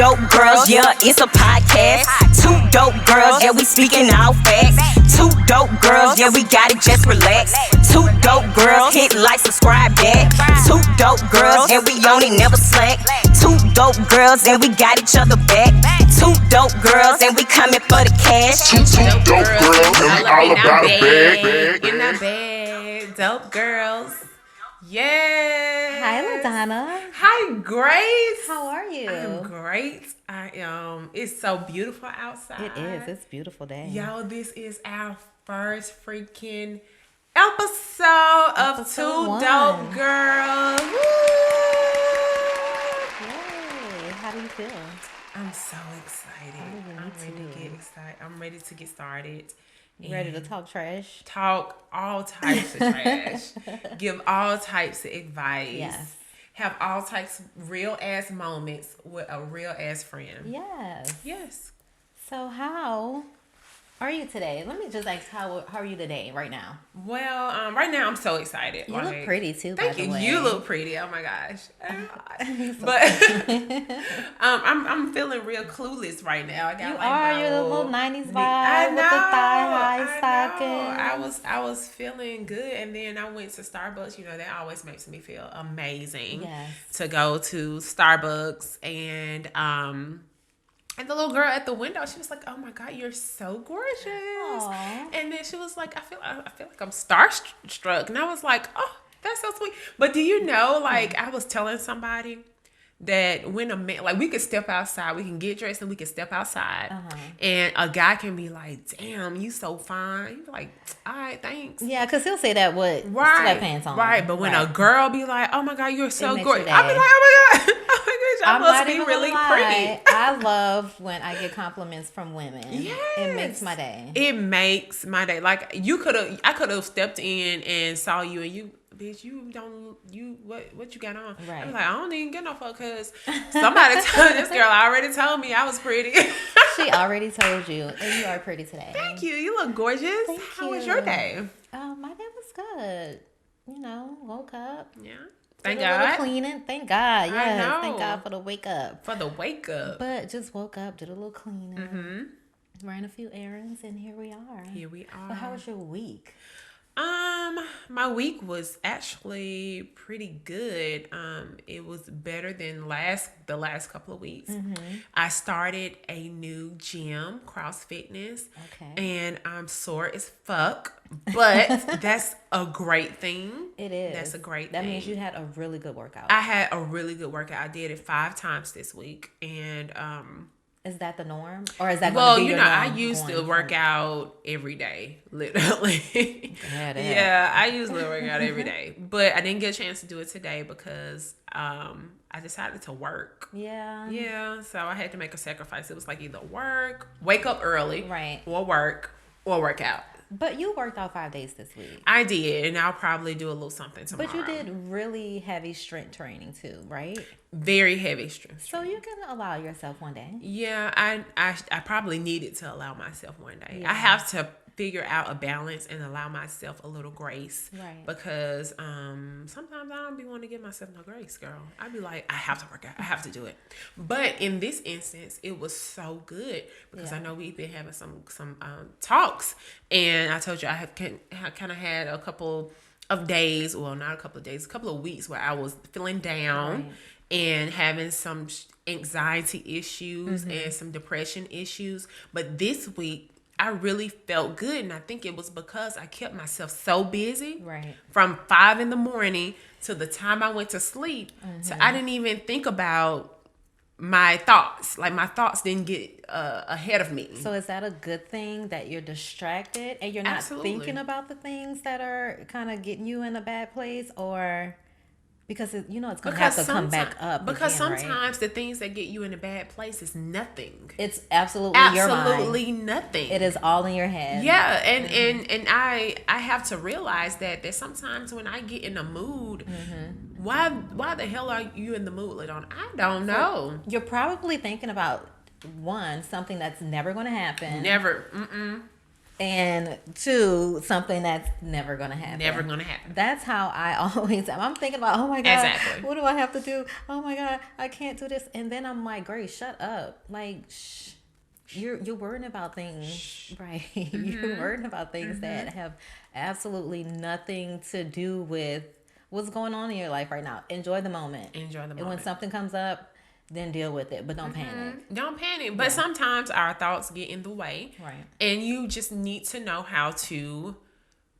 dope girls, yeah, it's a podcast. Two dope girls, yeah, we speaking all facts. Two dope girls, yeah, we got it, just relax. Two dope girls, hit like, subscribe, that. Two dope girls, and we on it, never slack. Two dope girls, and we got each other back. Two dope girls, and we coming for the cash. Two dope girls, and we all about a bag. In that bag, dope girls. Yeah. Hi, LaDonna. Hi, Grace. How are you? I'm great. I am. It's so beautiful outside. It is. It's a beautiful day. Yo, this is our first freaking episode of Two one. Dope Girls. Woo! Yay. How do you feel? I'm so excited. I'm ready to get excited. I'm ready to get started. You ready to talk trash? Talk all types of trash. Give all types of advice. Yes. Have all types of real ass moments with a real ass friend. Yes. Yes. So how are you today? Let me just ask, how are you today, right now? Well, right now I'm so excited. You look pretty too, Thank by you. the way. You look pretty. Oh my gosh. But I'm feeling real clueless right now. I got You like are. You're the little 90s vibe with the thigh-high stockings. I was feeling good, and then I went to Starbucks. You know, that always makes me feel amazing. Yes. To go to Starbucks, and the little girl at the window, she was like, "Oh my God, you're so gorgeous." Aww. And then she was like, I feel like I'm starstruck. And I was like, "Oh, that's so sweet." But do you know, like, I was telling somebody that when a man, like, we could step outside, we can get dressed and we can step outside, and a guy can be like, "Damn, you so fine." You be like, "All right, thanks." Yeah, because he'll say that with Right, sweatpants on. right. But when a girl be like, "Oh my God, you're so makes gorgeous," your I be day. like, "Oh my God, oh my gosh, I I'm must not be even really gonna pretty." lie. I love when I get compliments from women. Yes. It makes my day. It makes my day. Like, I could have stepped in and saw you, and you, bitch, what you got on? Right. I'm like, I don't even get no fuck, because somebody told this girl already told me I was pretty. She already told you, and you are pretty today. Thank you. You look gorgeous. Thank How was you. your day? My day was good. You know, woke up. Yeah. Thank Thank did a little God. cleaning. Thank God. Yes. know. Thank God for the wake up. For the wake up. But just woke up, did a little cleaning, Mm-hmm. ran a few errands, and here we are. Here we are. So how was your week? My week was actually pretty good. It was better than the last couple of weeks. I started a new gym, Cross Fitness. Okay. And I'm sore as fuck, but that's a great thing. It is. That's a great That thing. means you had a really good workout. I had a really good workout. I did it 5 times this week, and Is that the norm? Or is that well, going to be you your know, I norm used to going work forward? out every day, literally. Yeah, Yeah, I usually work out every day, but I didn't get a chance to do it today because I decided to work. Yeah. Yeah, so I had to make a sacrifice. It was like either wake up early, Right. or work out. But you worked out 5 days this week. I did, and I'll probably do a little something tomorrow. But you did really heavy strength training too, right? very heavy strength. So you can allow yourself one day. Yeah, I probably needed to allow myself one day. Yeah. I have to figure out a balance and allow myself a little grace. Right. Because sometimes I don't be wanting to give myself no grace, girl. I be like, I have to work out. I have to do it. But in this instance, it was so good because Yeah. I know we've been having some talks, and I told you I kind of had a couple of days, well, not a couple of days, a couple of weeks where I was feeling down. Right. And having some anxiety issues and some depression issues. But this week, I really felt good. And I think it was because I kept myself so busy. Right. From 5 a.m. to the time I went to sleep. So I didn't even think about my thoughts. Like, my thoughts didn't get ahead of me. So is that a good thing that you're distracted and you're not Absolutely. thinking about the things that are kind of getting you in a bad place, or because it's going to have to come back up? Because again, right? sometimes the things that get you in a bad place is nothing. It's absolutely your mind. Absolutely nothing. It is all in your head. Yeah, and I have to realize that there's sometimes when I get in a mood, why the hell are you in the mood, LaDonna? I don't know. You're probably thinking about something that's never going to happen. Never. And two, something that's never gonna happen. Never gonna happen. That's how I always am. I'm thinking about, oh my God, Exactly. what do I have to do? Oh my God, I can't do this. And then I'm like, Grace, shut up. Like, shh. You're worrying about things, right? You're worrying about things that have absolutely nothing to do with what's going on in your life right now. Enjoy the moment. Enjoy the moment. And when something comes up, then deal with it, but don't panic. Don't panic. But sometimes our thoughts get in the way. Right. And you just need to know how to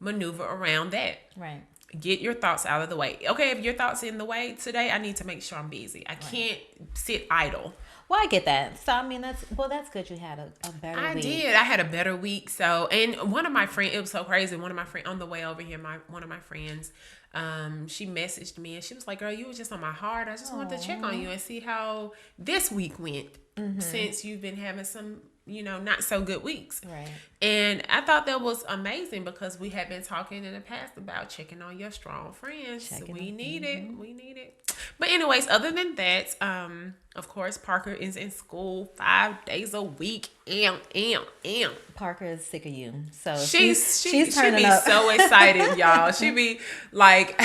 maneuver around that. Right. Get your thoughts out of the way. Okay, if your thoughts in the way today, I need to make sure I'm busy. I can't sit idle. Well, I get that. So, I mean, that's good. You had a better week. I did. I had a better week. So, and one of my friends, it was so crazy. One of my friends, on the way over here, one of my friends, she messaged me and she was like, girl, you were just on my heart. I just wanted to check on you and see how this week went since you've been having some, not so good weeks. Right. And I thought that was amazing because we had been talking in the past about checking on your strong friends. We need it. We need it. But anyways, other than that, of course, Parker is in school 5 days a week. Parker is sick of you. So she's turning be up. so excited, y'all. She be like,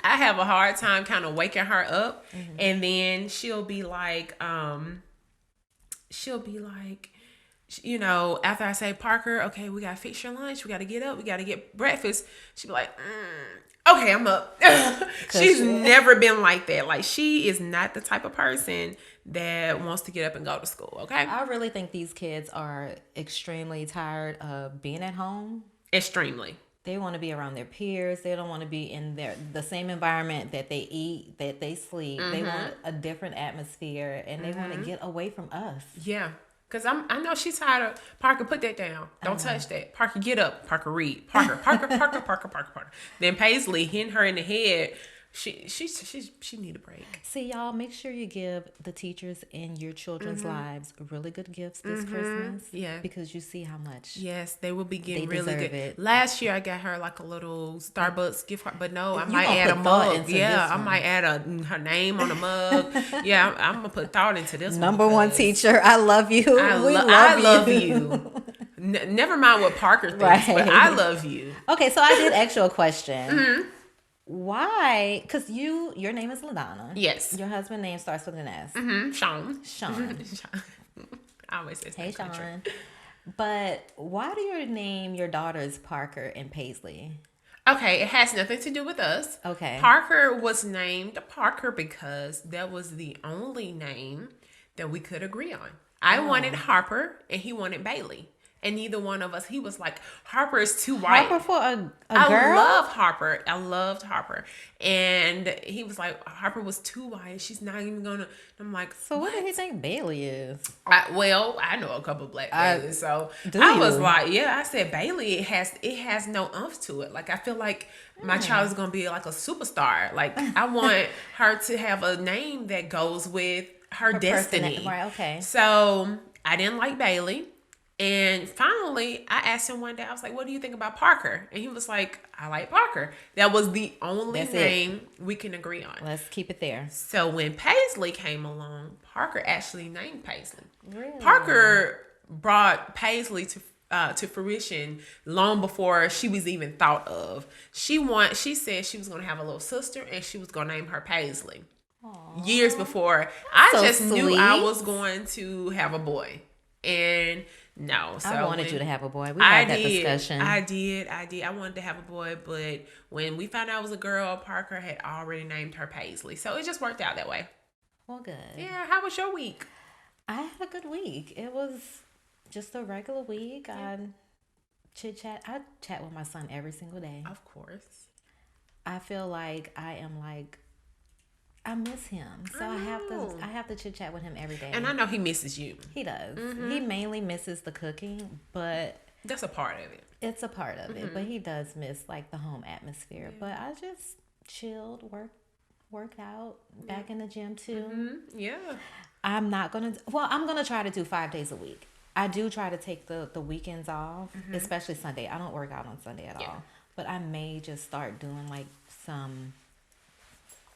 I have a hard time kind of waking her up. And then she'll be like, after I say, Parker, okay, we got to fix your lunch. We got to get up. We got to get breakfast. She'll be like, okay, I'm up. She's never been like that. Like, she is not the type of person that wants to get up and go to school, okay? I really think these kids are extremely tired of being at home. Extremely. They want to be around their peers. They don't want to be in the same environment that they eat, that they sleep. They want a different atmosphere, and they want to get away from us. Yeah. Because I know she's tired of, Parker, put that down. Don't touch that. Parker, get up. Parker, read. Parker. Then Paisley hitting her in the head. She need a break. See, y'all, make sure you give the teachers in your children's lives really good gifts this Christmas. Yeah. Because you see how much. Yes, they will be getting They really deserve good. it. Last year I got her like a little Starbucks gift card, but no, I might gonna add a put thought mug. into Yeah, this I one. might add her name on a mug. Yeah, I'm gonna put thought into this Number one. one teacher, I love you. I love you. Never mind what Parker thinks, but I love you. Okay, so I did ask you a question. Why? Because your name is LaDonna. Yes. Your husband's name starts with an S. Sean. Sean. I always say Hey, country. Sean. But why do you name your daughters Parker and Paisley? Okay, it has nothing to do with us. Okay. Parker was named Parker because that was the only name that we could agree on. I wanted Harper and he wanted Bailey. And neither one of us, he was like, Harper is too white. Harper for a girl? I love Harper. I loved Harper. And he was like, Harper was too white. She's not even going to. I'm like, So what do he think Bailey is? I know a couple black Baileys. So Do I was you? like, I said, Bailey, it has no umph to it. Like, I feel like my child is going to be like a superstar. Like, I want her to have a name that goes with her destiny. Right, okay. So I didn't like Bailey. And finally, I asked him one day, I was like, what do you think about Parker? And he was like, I like Parker. That was the only name we can agree on. Let's keep it there. So when Paisley came along, Parker actually named Paisley. Really? Parker brought Paisley to fruition long before she was even thought of. She said she was going to have a little sister and she was going to name her Paisley. Aww. Years before. I just knew I was going to have a boy. And no. So I wanted you to have a boy. We had that discussion. I did. I wanted to have a boy, but when we found out it was a girl, Parker had already named her Paisley. So it just worked out that way. Well, good. Yeah. How was your week? I had a good week. It was just a regular week. I chit-chat. I chat with my son every single day. Of course. I feel like I miss him. So I have to chit chat with him every day. And I know he misses you. He does. He mainly misses the cooking, but That's a part of it. it's a part of it. But he does miss like the home atmosphere. But I just chilled, worked out, back in the gym too. Yeah. I'm gonna try to do 5 days a week. I do try to take the weekends off, especially Sunday. I don't work out on Sunday at all. But I may just start doing like some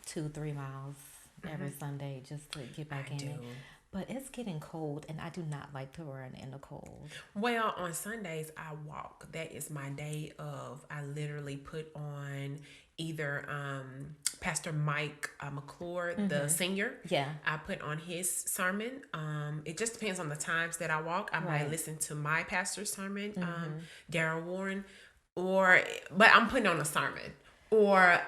2-3 miles every Sunday just to get back in it. But it's getting cold, and I do not like to run in the cold. Well, on Sundays, I walk. That is my day of. I literally put on either Pastor Mike McClure, the senior. Yeah. I put on his sermon. It just depends on the times that I walk. I might listen to my pastor's sermon, Darryl Warren, but I'm putting on a sermon or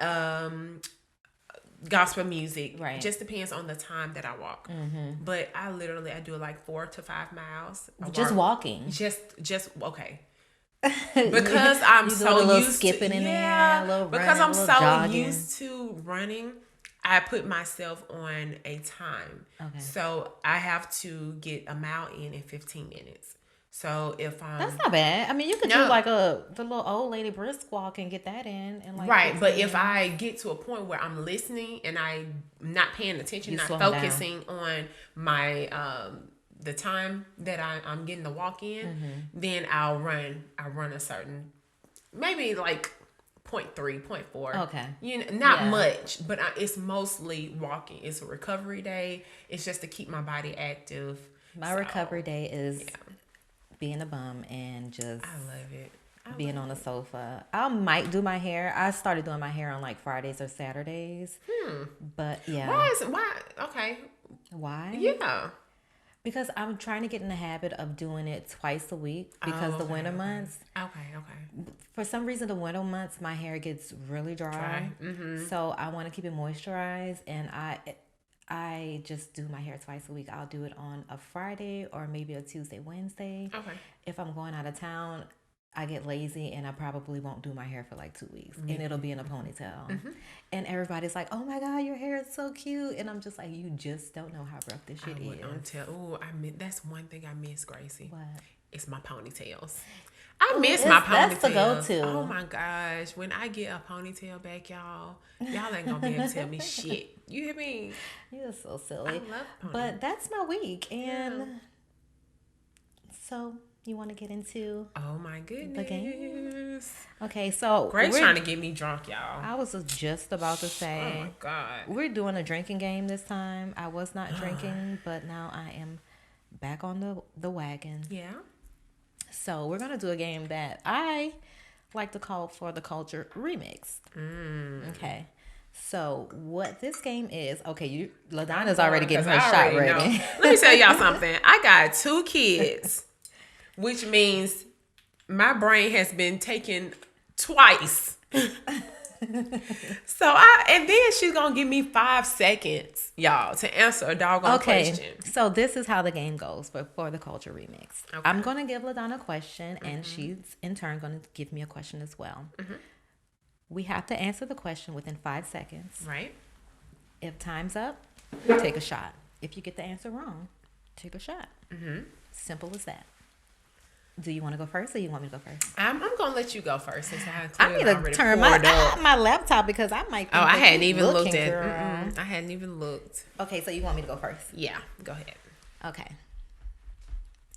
gospel music. Right. Just depends on the time that I walk. But I do like 4 to 5 miles. Just walking. Just okay. Because I'm so used skipping to in there, a little because running, I'm a little so jogging. used to running, I put myself on a time. Okay. So I have to get a mile in 15 minutes. So if I'm That's not bad. I mean, you could do like the little old lady brisk walk and get that in like right. But 15 if I get to a point where I'm listening and I'm not paying attention, not focusing on my the time that I'm getting the walk in, then I'll run a certain, maybe like 0.3, 0.4. Okay. You know, not much, but it's mostly walking. It's a recovery day. It's just to keep my body active. My recovery day is being a bum and just I love it. being on the sofa. I might do my hair. I started doing my hair on like Fridays or Saturdays. But yeah. Why? Okay. Why? Yeah. Because I'm trying to get in the habit of doing it twice a week because the winter months. Okay. For some reason, the winter months, my hair gets really dry. So I want to keep it moisturized, and I just do my hair twice a week. I'll do it on a Friday or maybe a Tuesday, Wednesday. Okay. If I'm going out of town, I get lazy and I probably won't do my hair for like 2 weeks, and it'll be in a ponytail. And everybody's like, "Oh my God, your hair is so cute," and I'm just like, "You just don't know how rough this shit is." That's one thing I miss, Gracie. What? It's my ponytails. I miss my ponytails. That's the go-to. Oh my gosh, when I get a ponytail back, y'all ain't gonna be able to tell me shit. You hear me? You're so silly. I love ponies. But that's my week, and so you want to get into Oh my goodness. the game? Okay, so Grace trying to get me drunk, y'all. I was just about to say, Oh my God. we're doing a drinking game this time. I was not drinking, but now I am back on the wagon. Yeah. So we're gonna do a game that I like to call For the Culture Remix. Okay. So what this game is? Okay, LaDonna's already getting her shot ready. Let me tell y'all something. I got 2 kids, which means my brain has been taken twice. And then she's gonna give me 5 seconds, y'all, to answer a doggone question. So this is how the game goes for the Culture Remix. Okay. I'm gonna give LaDonna a question, and she's in turn gonna give me a question as well. We have to answer the question within 5 seconds. Right. If time's up, take a shot. If you get the answer wrong, take a shot. Simple as that. Do you want to go first, or you want me to go first? I'm gonna let you go first since I need to turn my laptop because I might. Think I hadn't even looked at. I hadn't even looked. Okay, so you want me to go first? Yeah, go ahead. Okay.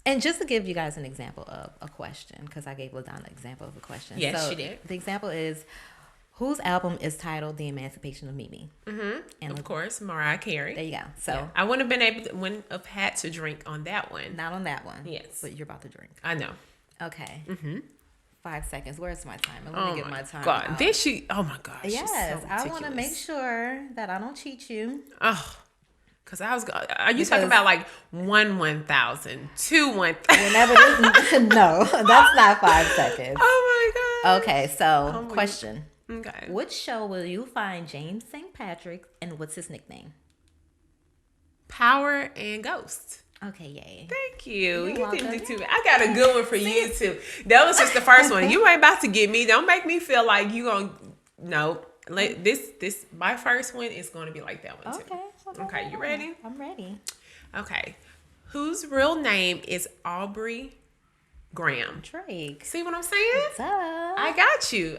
And just to give you guys an example of a question, because I gave LaDonna an example of a question. Yes, so she did. The example is, whose album is titled "The Emancipation of Mimi"? And of course, Mariah Carey. There you go. So I wouldn't have had to drink on that one. not on that one. Yes, but you're about to drink. I know. Okay. 5 seconds. Where's my timer? Let Oh me get my my timer. God. out. Then she. Oh my gosh. Yes, so I want to make meticulous. sure that I don't cheat you. Oh, because I was. Are you talking about like 1,000, 2 1,000? Whenever this, no, that's not 5 seconds. Oh my God. Okay, so question. Okay. Which show will you find James St. Patrick, and what's his nickname? Power and Ghost. Okay, yay. Thank you. You're You didn't welcome. do too bad. I got a good one for you too. That was just the first one. You ain't about to get me. Don't make me feel like you gonna. No. This my first one is gonna be like that one too. Okay, you ready? I'm ready. Okay. Whose real name is Aubrey Graham? Drake. See what I'm saying? What's up? I got you.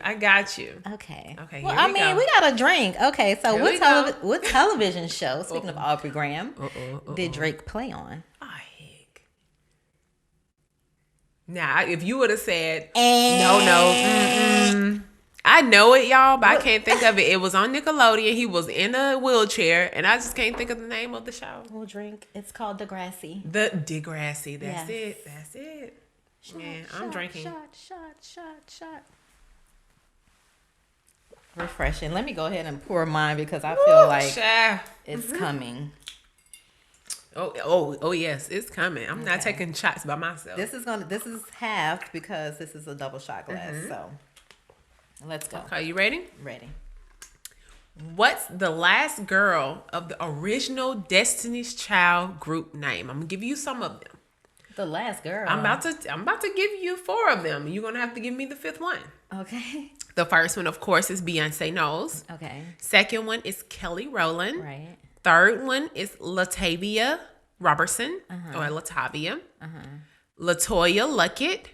Okay. Okay, Well, here I we mean, go. we got a drink. Okay, so Here we what television show, speaking of Aubrey Graham, did Drake play on? Oh, heck. Now, if you would have said, no, I know it, y'all, but I can't think of it. It was on Nickelodeon. He was in a wheelchair, and I just can't think of the name of the show. We'll drink. It's called Degrassi. The Degrassi. That's Yes. it. That's it. Man, I'm drinking. Shot. Refreshing. Let me go ahead and pour mine because I feel like it's coming. Oh, yes, it's coming. I'm not taking shots by myself. This is half because this is a double shot glass. So let's go. Okay, you ready? Ready. What's the last girl of the original Destiny's Child group name? I'm gonna give you some of them. The last girl. I'm about to give you 4 of them. You're gonna have to give me the 5th one. Okay. The first one, of course, is Beyonce Knowles. Okay. Second one is Kelly Rowland. Right. Third one is Latavia Robertson or Latavia. Latoya Luckett.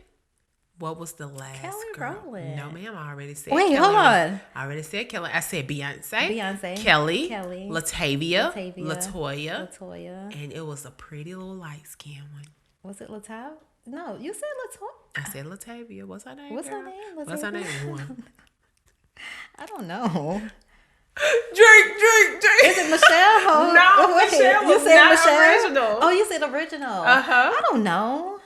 What was the last Kelly girl? Rowland. No, ma'am. I already said Wait, Kelly. hold on. I already said Kelly. I said Beyonce. Beyonce. Kelly. Kelly. Latavia. Latoya. And it was a pretty little light skinned one. Was it Latav? No, you said Latoya. I said Latavia. What's her name? What's her girl? name? What's her name? One. I don't know. Drink. Is it Michelle? No, Michelle was not original. Oh, you said original. I don't know.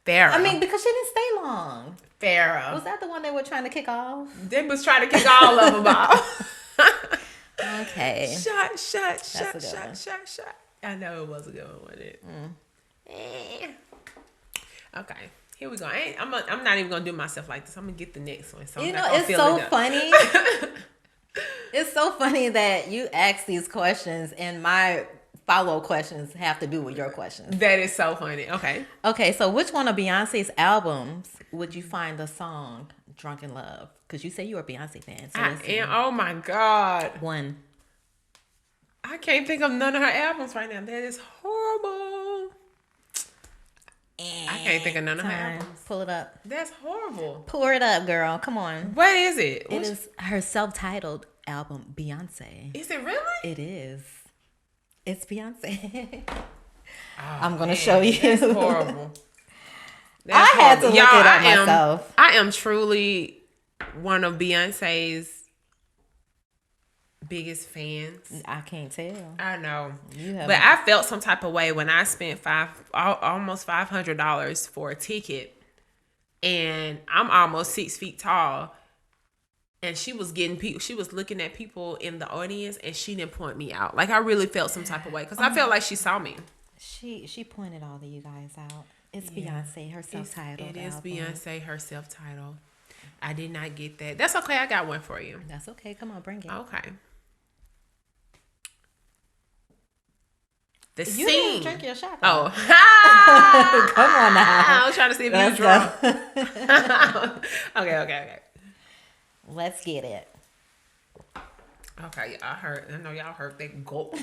Farrah. I mean, because she didn't stay long. Farrah. Was that the one they were trying to kick off? They was trying to kick all of them off. Okay. Shot. I know it was a good one, wasn't it? Okay, here we go. I'm not even gonna do myself like this. I'm gonna get the next one. So It's so funny. It's so funny that you ask these questions and my follow questions have to do with your questions. That is so funny. Okay, so which one of Beyonce's albums would you find the song "Drunk in Love"? Because you say you're a Beyonce fan. So I am. Oh my God. One. I can't think of none of her albums right now. That is horrible. I can't think of none of her albums. Pull it up. That's horrible. Pour it up, girl. Come on. What is it? It is her self-titled album, Beyonce. Is it really? It is. It's Beyonce. I'm going to show you. That's horrible. I had to look it up myself. I am truly one of Beyonce's biggest fans. I can't tell. I know. But I felt some type of way when I spent almost $500 for a ticket, and I'm almost 6 feet tall, and she was getting people. She was looking at people in the audience, and she didn't point me out. Like, I really felt some type of way because I felt like she saw me. She pointed all of you guys out. It's Beyonce, her self-titled. It is album. Beyonce, her self-titled. I did not get that. That's okay. I got one for you. That's okay. Come on, bring it. Okay. You didn't drink your shot. Oh. Come on now. I was trying to see if you were drunk. Okay. Let's get it. Okay, I know y'all heard that gulp.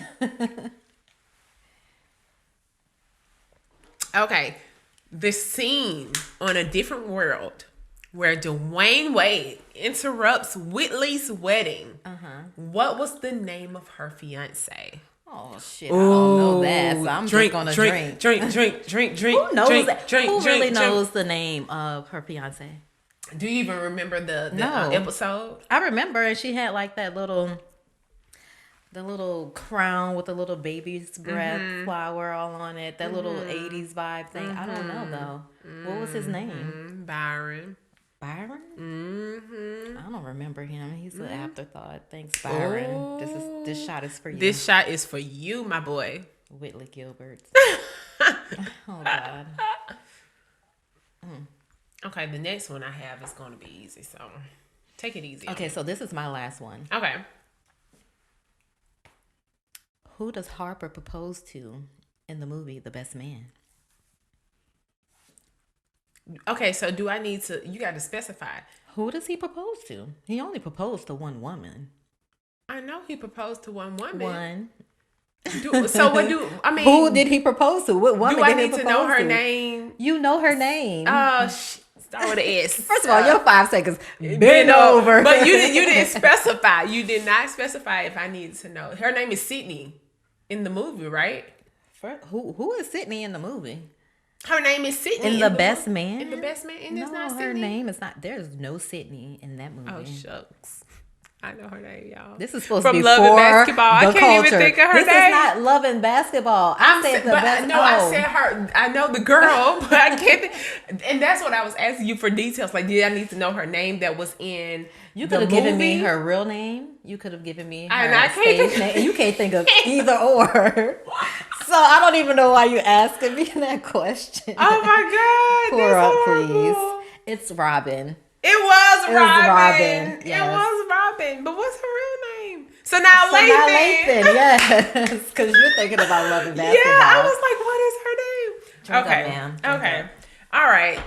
Okay. The scene on A Different World where Dwayne Wade interrupts Whitley's wedding. What was the name of her fiance? Oh shit! I don't know that, so I'm just gonna drink. Drink. Who knows that? Who really knows drink. the name of her fiance? Do you even remember the No. episode? I remember, and she had like the little crown with the little baby's breath flower all on it. That little 80s vibe thing. I don't know though. What was his name? Byron. Byron? I don't remember him. He's an afterthought. Thanks, Byron. Ooh. This shot is for you. This shot is for you, my boy. Whitley Gilbert. Oh God. Okay, the next one I have is going to be easy, so take it easy. Okay, so this is my last one. Okay. Who does Harper propose to in the movie The Best Man? Okay, so do I need to? You got to specify. Who does he propose to? He only proposed to one woman. I know he proposed to one woman. One. So what do I mean? Who did he propose to? What woman Do I did he need to propose know her to? name? You know her name. Start with an S. First of all, your 5 seconds. Bend over. But you didn't specify. You did not specify if I needed to know. Her name is Sydney in the movie, right? Who is Sydney in the movie? Her name is Sydney. In The Best Man? In The Best Man? And it's No, not her Sydney? name is not. There's no Sydney in that movie. Oh, shucks. I know her name, y'all. This is supposed From to be Love and for Basketball. the I can't culture. even think of her this name. is not Love and Basketball. I said The Best. I said her. I know the girl, but I can't think. And that's what I was asking you for details. Like, did I need to know her name that was in You the could have given me movie? her real name. You could have given me her And I can't stage think- name. And you can't think of either or. So I don't even know why you asking me that question. Oh my God. Pour that's up, horrible. please. It's Robin. It was Robin. Robin, It yes. was Robin. But what's her real name? So now So Lathan. now Lathan, yes, because you're thinking about Love and Basketball. Yeah, I was like, what is her name? Drink up, Okay. ma'am. Drink Okay. up. All right.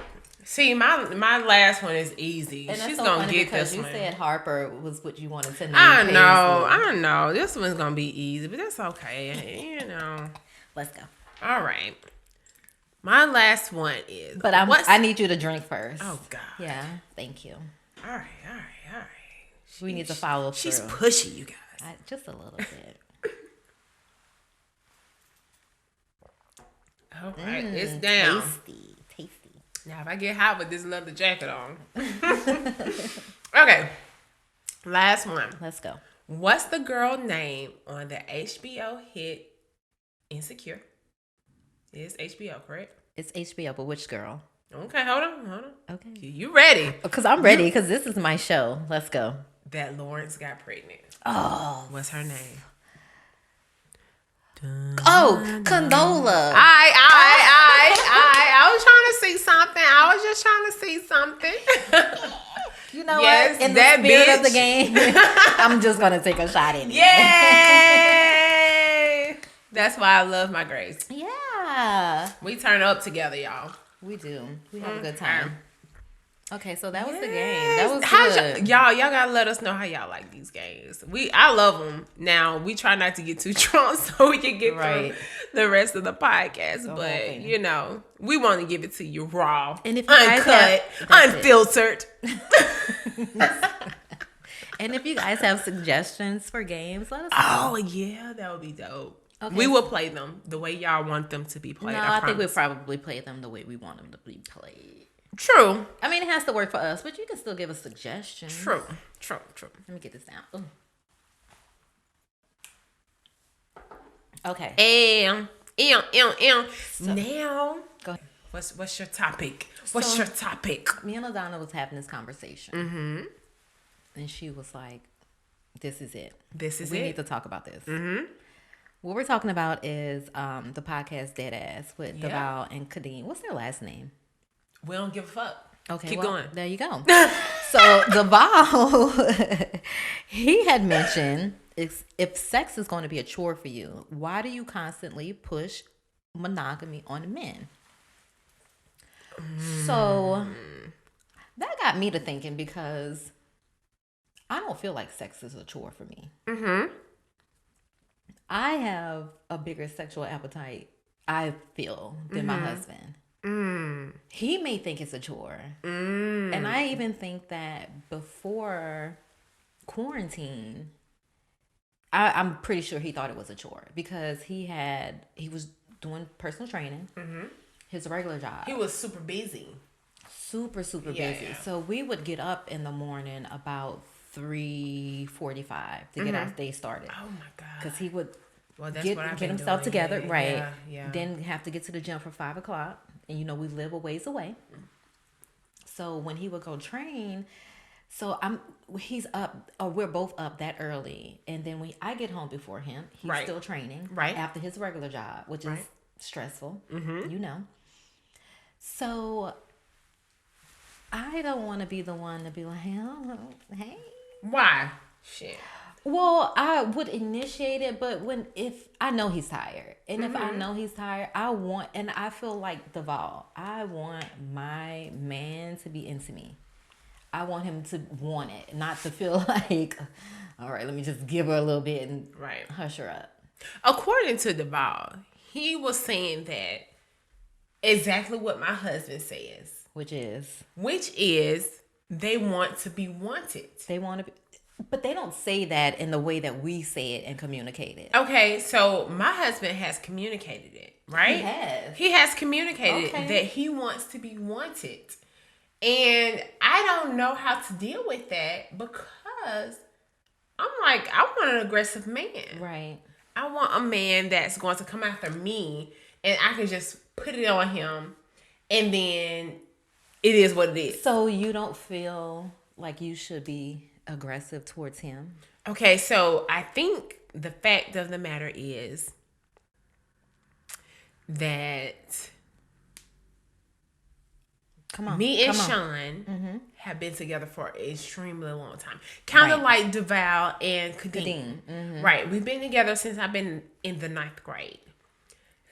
See, my last one is easy. And that's She's so gonna funny get because this you one. said Harper was what you wanted to name. I know. Paisley. I know. This one's gonna be easy, but that's okay. You know. Let's go. All right. My last one is. But I need you to drink first. Oh God. Yeah. Thank you. All right. We need to follow through. She's pushy, you guys. Just a little bit. All right, it's down. Tasty. Now, if I get hot with this leather jacket on. Okay. Last one. Let's go. What's the girl name on the HBO hit Insecure? It's HBO, correct? It's HBO, but which girl? Okay, hold on. Okay. You ready? Because I'm ready, because this is my show. Let's go. That Lawrence got pregnant. Oh. What's her name? Oh, Condola. I was trying to see something. I was just trying to see something. You know Yes, what? In the that spirit of the bitch. game, I'm just going to take a shot in it. Yay! That's why I love my Grace. Yeah. We turn up together, y'all. We do. We have a good time. Okay, so that was the game. Yes. That was How's good. y'all gotta let us know how y'all like these games. I love them. Now we try not to get too drunk so we can get Right. through the rest of the podcast. whole But thing. you know, we want to give it to you raw, And if you guys uncut, that's it. unfiltered. And if you guys have suggestions for games, let us know. Oh yeah, that would be dope. Okay. We will play them the way y'all want them to be played. No, I I think we promise. probably play them the way we want them to be played. True. I mean, it has to work for us, but you can still give us suggestions. True. Let me get this down. Ooh. Okay. Now, Go ahead. what's your topic? What's your topic? Me and LaDonna was having this conversation. Mm-hmm. And she was like, this is it. We need to talk about this. Mm-hmm. What we're talking about is the podcast Dead Ass with Deval and Kadeem. What's their last name? We don't give a fuck. Okay, Keep well, going. There you go. So Deval, he had mentioned if sex is going to be a chore for you, why do you constantly push monogamy on men? So that got me to thinking because I don't feel like sex is a chore for me. Mm-hmm. I have a bigger sexual appetite, I feel, than my husband. He may think it's a chore. And I even think that before quarantine, I'm pretty sure he thought it was a chore because he was doing personal training, his regular job. He was super busy. Super busy. Yeah. So we would get up in the morning about 3:45 to get our day started. Oh my God. Because he would Well, that's get what I've get been himself doing. together, Yeah, right? Yeah. Then have to get to the gym for 5 o'clock, and we live a ways away. So when he would go train, he's up, or we're both up that early, and then when I get home before him, he's Right. still training, Right. after his regular job, which is Right. stressful, So I don't want to be the one to be like, hey. Why? Shit. Well, I would initiate it, but if I know he's tired, and if I know he's tired, I feel like Deval, I want my man to be into me. I want him to want it, not to feel like, all right, let me just give her a little bit and hush her up. According to Deval, he was saying that exactly what my husband says, Which is they want to be wanted. they want to be. But they don't say that in the way that we say it and communicate it. Okay, so my husband has communicated it, right? He has communicated that he wants to be wanted. And I don't know how to deal with that because I'm like, I want an aggressive man. Right. I want a man that's going to come after me and I can just put it on him and then it is what it is. So you don't feel like you should be aggressive towards him? Okay, so I think the fact of the matter is that me and Sean have been together for an extremely long time. Kind of like Duval and Kadeem. Right. We've been together since I've been in the 9th grade.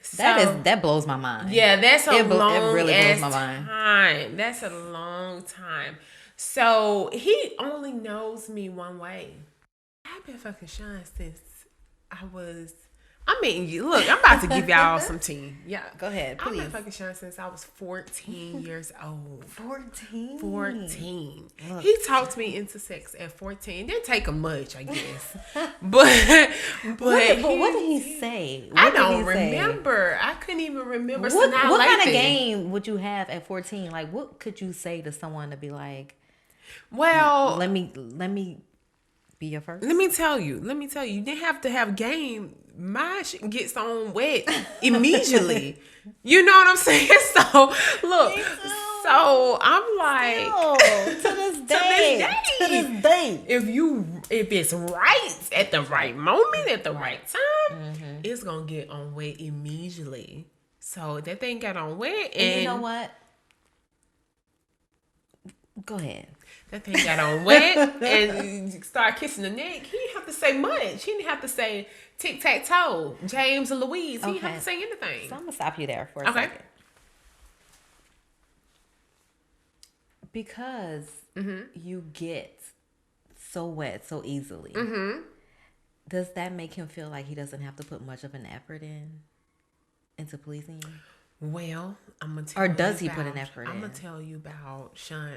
So, that blows my mind. Yeah, that's a long it really blows my mind. time. That's a long time. So he only knows me one way. I've been fucking Sean since look, I'm about to give y'all some tea. Yeah. Go ahead, please. I've been fucking Sean since I was 14 years old. 14? 14. Look. He talked me into sex at 14. Didn't take him much, I guess. but what did he say? I don't remember. I couldn't even remember. What kind of game would you have at 14? Like, what could you say to someone to be like, well, let me be your first? Let me tell you. You didn't have to have game. My shit gets on wet immediately. You know what I'm saying? So look. So I'm like, to this day, if it's right at the right moment at the right time, it's gonna get on wet immediately. So that thing got on wet, and you know what? Go ahead. That thing got on wet and started kissing the neck. He didn't have to say much. He didn't have to say tic-tac-toe, James and Louise. He didn't have to say anything. So I'm going to stop you there for a second. Because you get so wet so easily, does that make him feel like he doesn't have to put much of an effort into pleasing you? Well, I'm gonna tell you. Or does he put an effort in? I'm gonna tell you about Sean.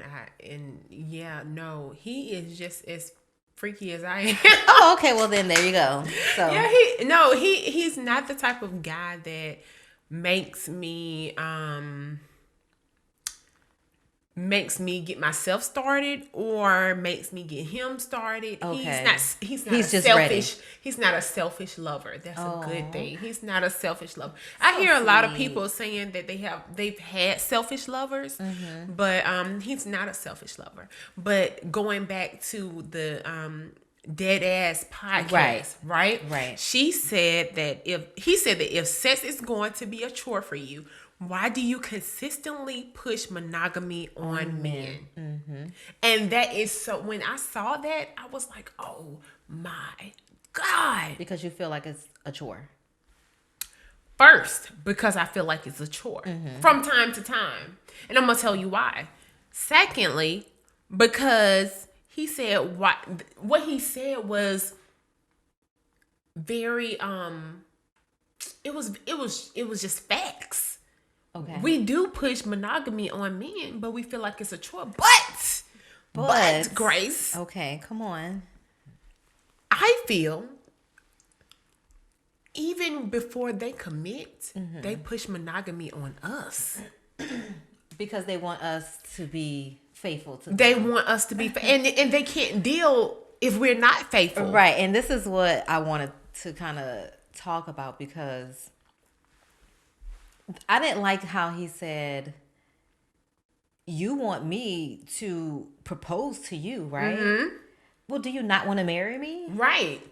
He is just as freaky as I am. Oh, okay. Well, then there you go. So yeah, he's not the type of guy that makes me get myself started or makes me get him started. Okay. He's just selfish. ready. He's not a selfish lover. That's a good thing. He's not a selfish lover. I hear a lot of people saying that they've had selfish lovers, but he's not a selfish lover. But going back to the Dead Ass podcast, right? He said that if sex is going to be a chore for you, why do you consistently push monogamy on men? And that is so, when I saw that, I was like, oh my God. Because you feel like it's a chore. First, because I feel like it's a chore from time to time. And I'm going to tell you why. Secondly, because he said what he said was very, it was just facts. Okay. We do push monogamy on men, but we feel like it's a chore. But Grace. Okay, come on. I feel even before they commit, they push monogamy on us. Because they want us to be faithful to them. They want us to be and they can't deal if we're not faithful. Right, and this is what I wanted to kind of talk about because I didn't like how he said, you want me to propose to you, right? Well, do you not want to marry me? Right.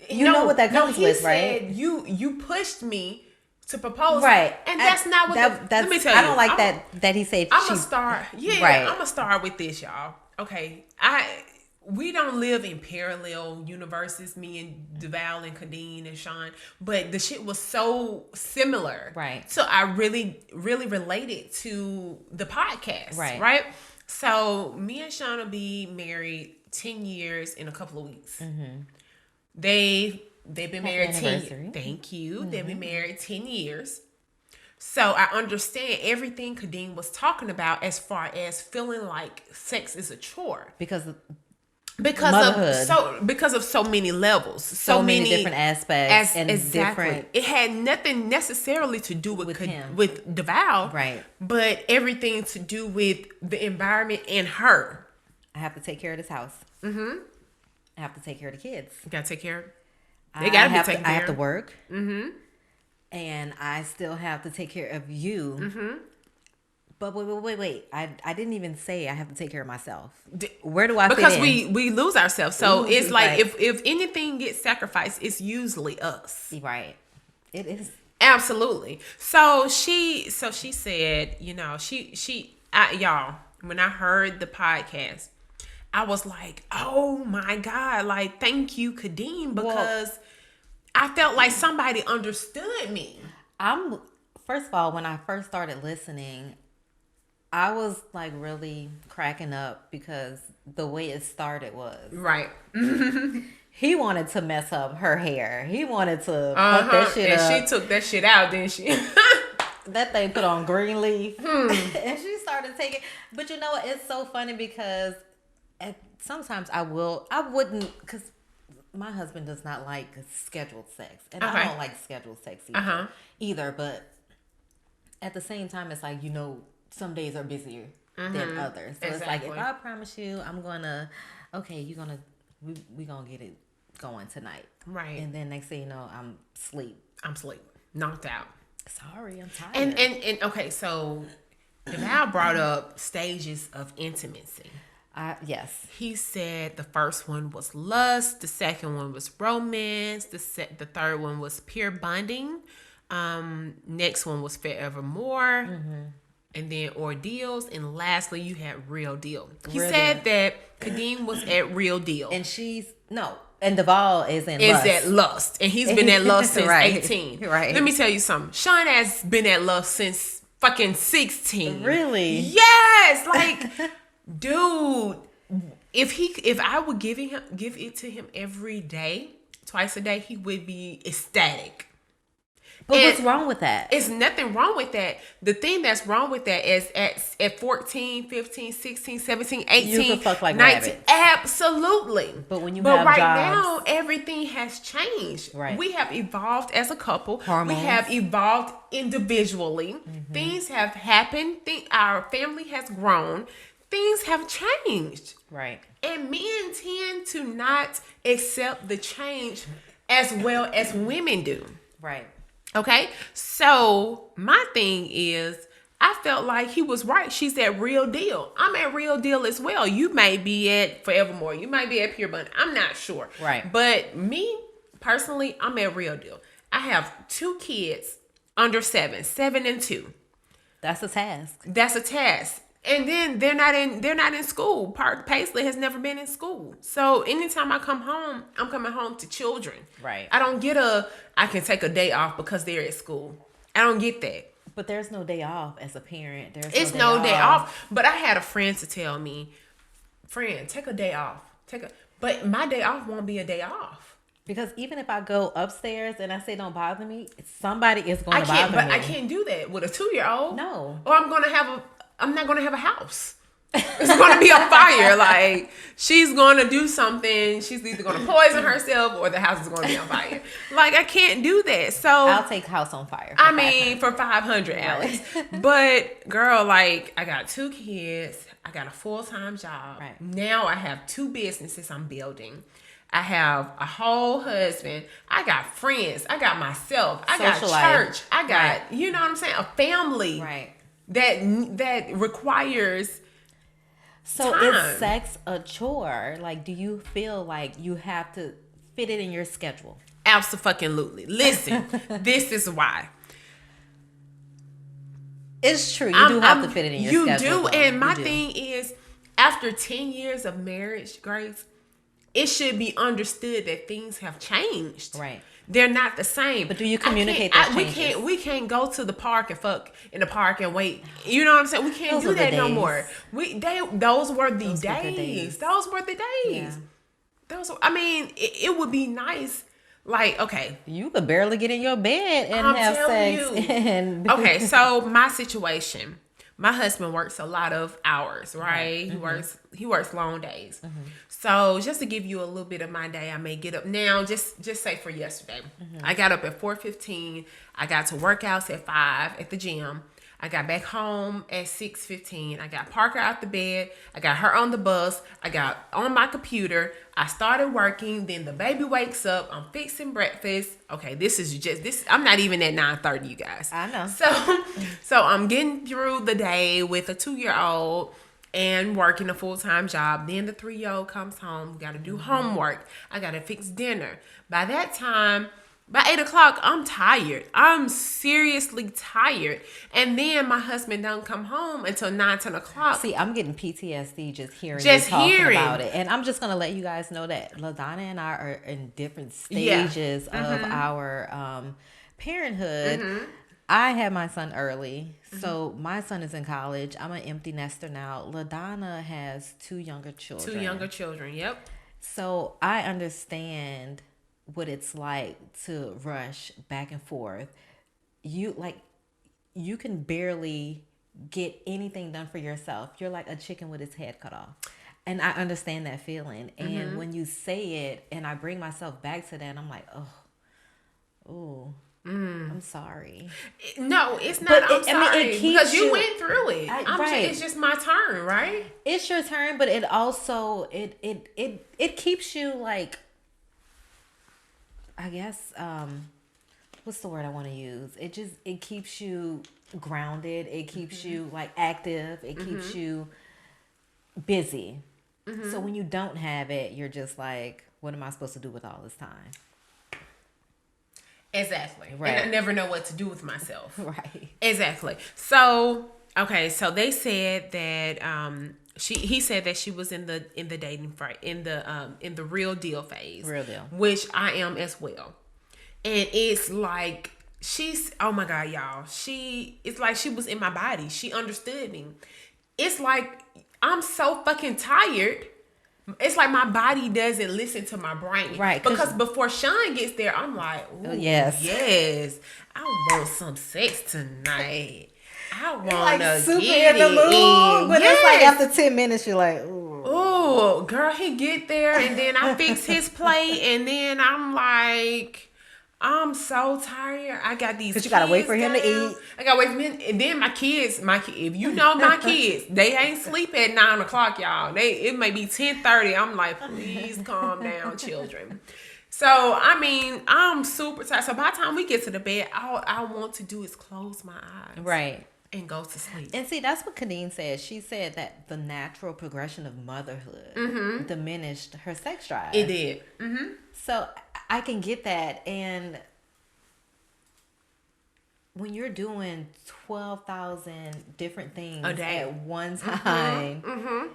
You know what that comes with, right? Said, you pushed me to propose. Right. And that's not what let me tell you. I don't like that he said I'm going to start. Yeah, right. I'm going to start with this, y'all. Okay. We don't live in parallel universes, me and Duval and Kadeen and Sean, but the shit was so similar. Right. So I really, really related to the podcast. Right. So me and Sean will be married 10 years in a couple of weeks. They've been married 10. Thank you. They've been married 10 years. So I understand everything Kadeen was talking about as far as feeling like sex is a chore. Because because of so many levels, so many different aspects, and exactly. different. It had nothing necessarily to do with him, with DeVal, right? But everything to do with the environment and her. I have to take care of this house. Mm-hmm. I have to take care of the kids. You gotta take care. They gotta be taken care. I have to work. Mm-hmm. And I still have to take care of you. Mm-hmm. But wait. I didn't even say I have to take care of myself. Where do I fit in? Because we lose ourselves. So it's like if anything gets sacrificed, it's usually us. Right. It is. Absolutely. So she said, you know, y'all, when I heard the podcast, I was like, oh my God, like, thank you, Kadeem, because I felt like somebody understood me. First of all, when I first started listening, I was like really cracking up because the way it started was right. He wanted to mess up her hair. He wanted to fuck that shit up. And she took that shit out, didn't she? That thing put on green leaf. And she started taking. But you know what? It's so funny because sometimes I wouldn't, because my husband does not like scheduled sex. And I don't like scheduled sex either. But at the same time, it's like, you know, some days are busier than others. So it's like, if I promise you, I'm going to, okay, we going to get it going tonight. Right. And then next thing you know, I'm asleep. Knocked out. Sorry, I'm tired. And okay, so Val brought up stages of intimacy. Yes. He said the first one was lust, the second one was romance, the third one was pure bonding, next one was forevermore, and then ordeals, and lastly you had real deal. He said that Kadeem was at real deal, and and Duvall is at lust, and he's been at lust since 18. Right. Let me tell you something. Sean has been at lust since fucking 16. Really? Yes. Like, dude, if I would give it to him every day, twice a day, he would be ecstatic. But what's wrong with that? It's nothing wrong with that. The thing that's wrong with that is at 14, 15, 16, 17, 18, you can fuck like 19. rabbits. Absolutely. But when you but have right jobs, now, everything has changed. Right. We have evolved as a couple. Hormones. We have evolved individually. Things have happened. Our family has grown. Things have changed. Right. And men tend to not accept the change as well as women do. Right. Okay, so my thing is, I felt like he was right. She's at real deal. I'm at real deal as well. You may be at forevermore. You might be at pure bond. I'm not sure. Right. But me, personally, I'm at real deal. I have 2 kids under 7 and 2. That's a task. And then they're not in school. Park Paisley has never been in school. So anytime I come home, I'm coming home to children. Right. I don't get I can take a day off because they're at school. I don't get that. But there's no day off as a parent. There's no day off. But I had a friend to tell me, friend, take a day off. But my day off won't be a day off. Because even if I go upstairs and I say don't bother me, somebody is going to bother me. But I can't do that with a 2-year-old. No. Or I'm not going to have a house. It's going to be on fire. Like, she's going to do something. She's either going to poison herself or the house is going to be on fire. Like, I can't do that. So I'll take house on fire. For 500, Alex. But girl, like, I got 2 kids. I got a full-time job. Right. Now I have 2 businesses I'm building. I have a whole husband. I got friends. I got myself. I got church. I got, you know what I'm saying? A family. Right. That requires time. Is sex a chore? Like, do you feel like you have to fit it in your schedule? Absolutely. Listen, this is why. It's true. You do have to fit it in your schedule. You do. And my thing is, after 10 years of marriage, Grace, it should be understood that things have changed. Right. They're not the same. But do you communicate those changes? We can't go to the park and fuck in the park and wait. You know what I'm saying? We can't do that no more. Those were the days. Those were the days. Yeah. It would be nice. Like, okay, you could barely get in your bed and have sex. Okay, so my situation. my husband works a lot of hours, right? He works long days. So just to give you a little bit of my day, I may get up now. Just say for yesterday, I got up at 4:15. I got to workouts at 5 at the gym. I got back home at 6:15. I got Parker out the bed. I got her on the bus. I got on my computer. I started working. Then the baby wakes up. I'm fixing breakfast. Okay, this is just this. I'm not even at 9:30, you guys. I know. So I'm getting through the day with a 2-year-old and working a full-time job. Then the 3-year-old comes home. Got to do homework. I got to fix dinner. By that time, by 8 o'clock, I'm tired. I'm seriously tired. And then my husband don't come home until 9, 10 o'clock. See, I'm getting PTSD just hearing you talking about it. And I'm just going to let you guys know that LaDonna and I are in different stages of our parenthood. I had my son early. So my son is in college. I'm an empty nester now. LaDonna has 2 younger children. 2 younger children, yep. So I understand what it's like to rush back and forth. You can barely get anything done for yourself. You're like a chicken with its head cut off. And I understand that feeling. And when you say it and I bring myself back to that, I'm like, I'm sorry. No, it's not. I'm sorry. Because you went through it. Right. It's just my turn, right? It's your turn, but it also it keeps you like, I guess, what's the word I want to use? It keeps you grounded. It keeps you like active. It keeps you busy. So when you don't have it, you're just like, what am I supposed to do with all this time? Exactly. Right. And I never know what to do with myself. Right. Exactly. So, okay. So they said that, he said that she was in the dating in the real deal phase. Real deal. Which I am as well. And it's like oh my God, y'all. It's like she was in my body. She understood me. It's like I'm so fucking tired. It's like my body doesn't listen to my brain. Right. Because before Sean gets there, I'm like, ooh, yes. I want some sex tonight. I want Like to super get in the mood, in. but it's like after 10 minutes, you're like, ooh. Oh, girl, he get there and then I fix his plate and then I'm like, I'm so tired. I got these. 'Cause you gotta wait for him to down. eat. I gotta wait for him, and then my kids. If you know my kids, they ain't sleep at 9 o'clock, y'all. It may be 10:30. I'm like, please calm down, children. So I mean, I'm super tired. So by the time we get to the bed, all I want to do is close my eyes, Right. and go to sleep. And see, that's what Kadeen said. She said that the natural progression of motherhood diminished her sex drive. It did. So I can get that. And when you're doing 12,000 different things A day. at one time,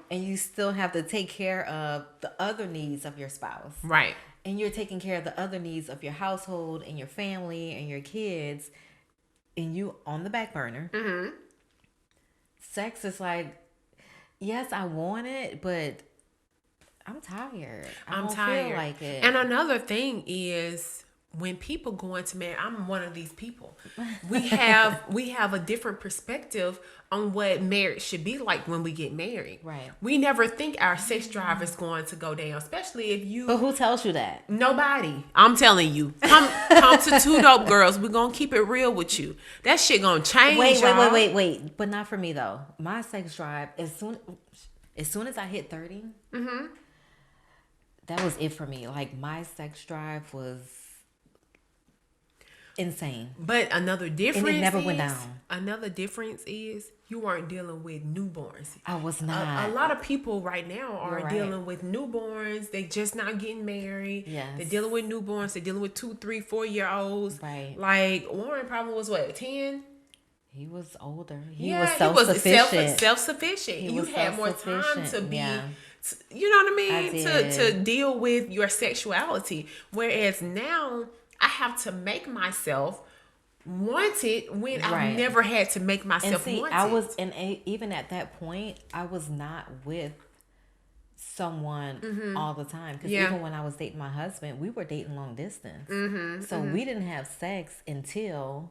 and you still have to take care of the other needs of your spouse, Right. and you're taking care of the other needs of your household and your family and your kids, and you on the back burner, sex is like, yes, I want it, but I'm tired. I don't feel like it. And another thing is, when people go into marriage, I'm one of these people. We have a different perspective on what marriage should be like when we get married. Right. We never think our sex drive is going to go down, especially if you. But who tells you that? Nobody. I'm telling you. Come to Two Dope Girls. We're gonna keep it real with you. That shit gonna change. Wait. But not for me though. My sex drive, as soon as I hit 30, that was it for me. Like my sex drive was insane. But another difference, And it never went down. Another difference is you weren't dealing with newborns. I was not. A lot of people right now are You're right. dealing with newborns. They just not getting married. Yes. They're dealing with newborns. They're dealing with 2, 3, 4-year-olds. Right. Like Warren probably was what, 10? He was older. He was self-sufficient. He was self-sufficient. You had more time to be, you know what I mean? To deal with your sexuality. Whereas now I have to make myself want it when I've never had to make myself want it. Even at that point, I was not with someone all the time. Because even when I was dating my husband, we were dating long distance. So we didn't have sex until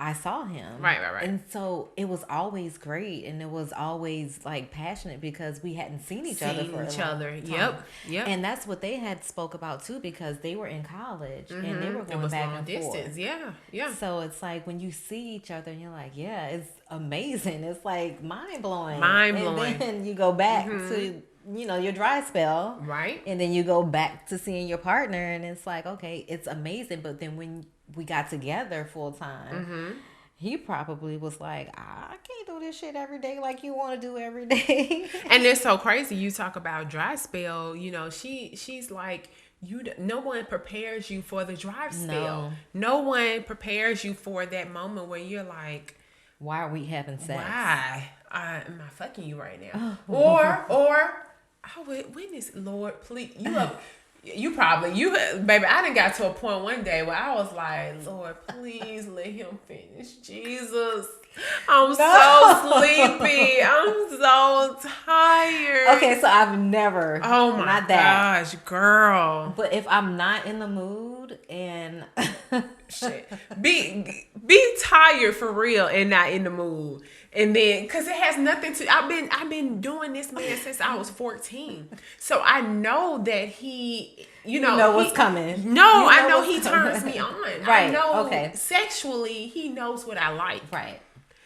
I saw him. Right. And so it was always great, and it was always like passionate because we hadn't seen each other for a long time. Yep. And that's what they had spoke about too, because they were in college and they were going back and distance. forth. Yeah. So it's like when you see each other and you're like, yeah, it's amazing. It's like mind blowing. And then you go back to, you know, your dry spell. Right. And then you go back to seeing your partner, and it's like, okay, it's amazing. But then when we got together full time, he probably was like, I can't do this shit every day like you want to do every day. And it's so crazy. You talk about dry spell. You know, she's like, no one prepares you for the dry spell. No one prepares you for that moment where you're like, why are we having sex? Why am I fucking you right now? Or I would witness, Lord, please. You probably, baby, I done got to a point one day where I was like, Lord, please let him finish. Jesus, I'm so sleepy. I'm so tired. Okay, so I've never. Oh my not that. gosh, girl. But if I'm not in the mood and shit, be tired for real and not in the mood. And then, cause it has nothing to. I've been doing this man since I was 14, so I know that he, you know what's coming. No, I know he turns me on. Right. I know. Okay. Sexually, he knows what I like. Right.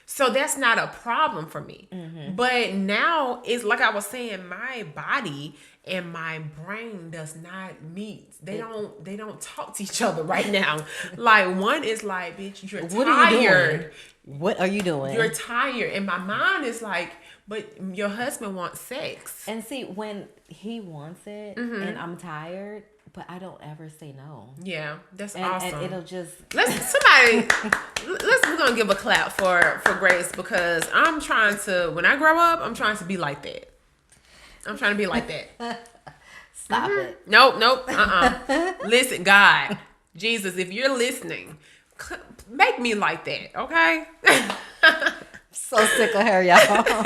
So that's not a problem for me. But now it's like I was saying, my body and my brain does not meet. They don't talk to each other right now. Like one is like, bitch, you're what tired. Are you doing? What are you doing? You're tired. And my mind is like, but your husband wants sex. And see, when he wants it and I'm tired, but I don't ever say no. Yeah, that's awesome. And it'll just we're gonna give a clap for Grace, because I'm trying to, when I grow up, I'm trying to be like that. I'm trying to be like that. Stop it. Nope. Listen, God, Jesus, if you're listening, make me like that, okay? So sick of her, y'all.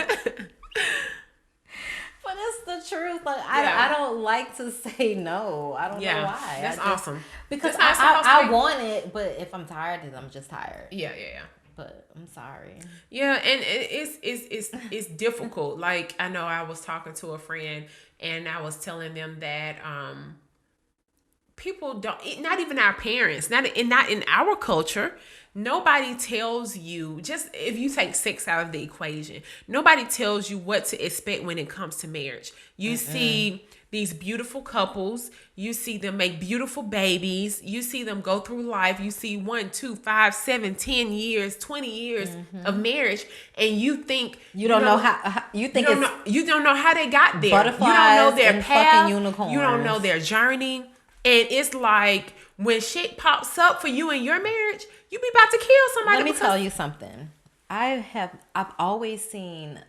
But it's the truth. Like I don't like to say no. I don't know why. That's awesome. Because I want it, but if I'm tired, then I'm just tired. Yeah. But I'm sorry. Yeah, and it's difficult. Like, I know I was talking to a friend and I was telling them that people don't, not even our parents, not in our culture, nobody tells you, just if you take sex out of the equation, nobody tells you what to expect when it comes to marriage. You see these beautiful couples, you see them make beautiful babies, you see them go through life, you see 1, 2, 5, 7, 10 years, 20 years of marriage, and you think you don't know how you think you don't know how they got there. Butterflies, you don't know their path, unicorns. You don't know their journey. And it's like when shit pops up for you in your marriage, you be about to kill somebody. Let me tell you something. I've always seen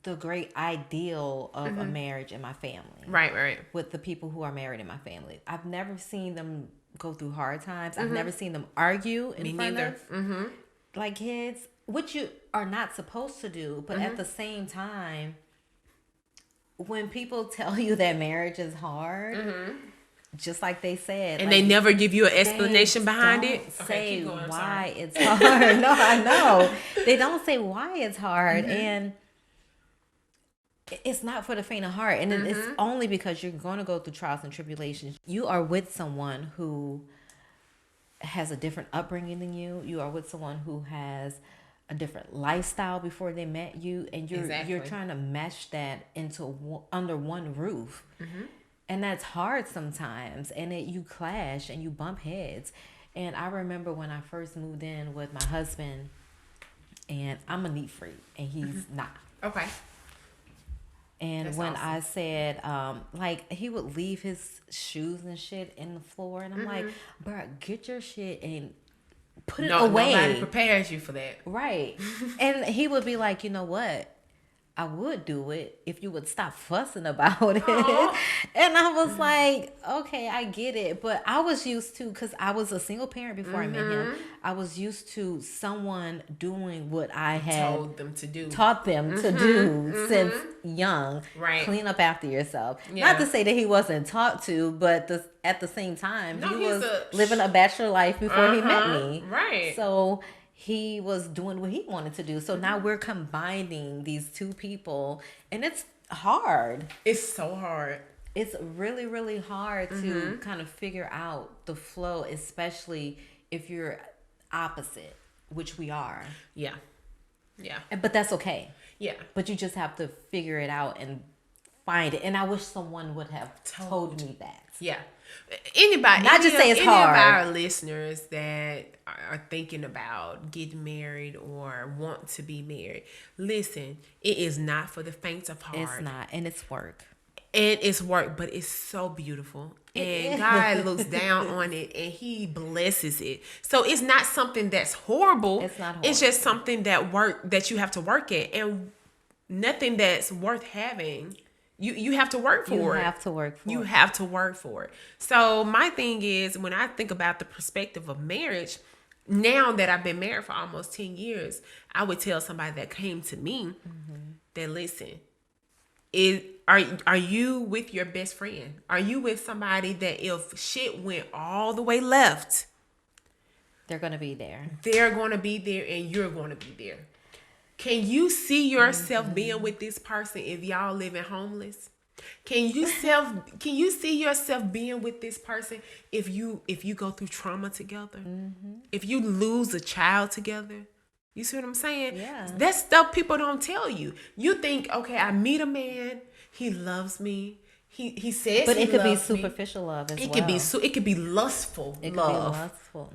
the great ideal of a marriage in my family. Right. With the people who are married in my family. I've never seen them go through hard times. I've never seen them argue in front of like kids, which you are not supposed to do. But at the same time, when people tell you that marriage is hard, just like they said, and like, they never give you an explanation behind it. Say why it's hard. No, I know. They don't say why it's hard, and it's not for the faint of heart. And it's only because you're going to go through trials and tribulations. You are with someone who has a different upbringing than you. You are with someone who has a different lifestyle before they met you, and you're trying to mesh that into under one roof. And that's hard sometimes, and you clash and you bump heads. And I remember when I first moved in with my husband, and I'm a neat freak and he's not. Okay. And that's when awesome. I said, like, he would leave his shoes and shit in the floor, and I'm like, bro, get your shit and put it away. Nobody prepares you for that. Right. And he would be like, you know what? I would do it if you would stop fussing about it. And I was like, okay, I get it. But I was used to, because I was a single parent before I met him, I was used to someone doing what I had Told them to do. taught them to do since young. Right. Clean up after yourself. Yeah. Not to say that he wasn't taught to, but at the same time, he he's was living a bachelor life before he met me. Right. So he was doing what he wanted to do. So now we're combining these two people, and it's hard. It's so hard. It's really, really hard to kind of figure out the flow, especially if you're opposite, which we are. Yeah. Yeah. But that's okay. Yeah. But you just have to figure it out and find it. And I wish someone would have told me that. Yeah. Anybody, Not just say it's any hard. of our listeners that are thinking about getting married or want to be married, listen, it is not for the faint of heart. It's not. And it's work. And it's work, but it's so beautiful. And God looks down on it and he blesses it. So it's not something that's horrible. It's not horrible. It's just something that you have to work at. And nothing that's worth having, you have to work for it. You have to work for it. You have to work for it. So my thing is, when I think about the perspective of marriage, now that I've been married for almost 10 years, I would tell somebody that came to me that, listen, are you with your best friend? Are you with somebody that if shit went all the way left, They're going to be there. they're going to be there and you're going to be there? Can you see yourself being with this person if y'all living homeless? Can you see yourself being with this person if you go through trauma together? If you lose a child together? You see what I'm saying? Yeah. That's stuff people don't tell you. You think, okay, I meet a man, he loves me. He says But he it could be loves me. superficial love as well. It could be lustful It could love. be lustful.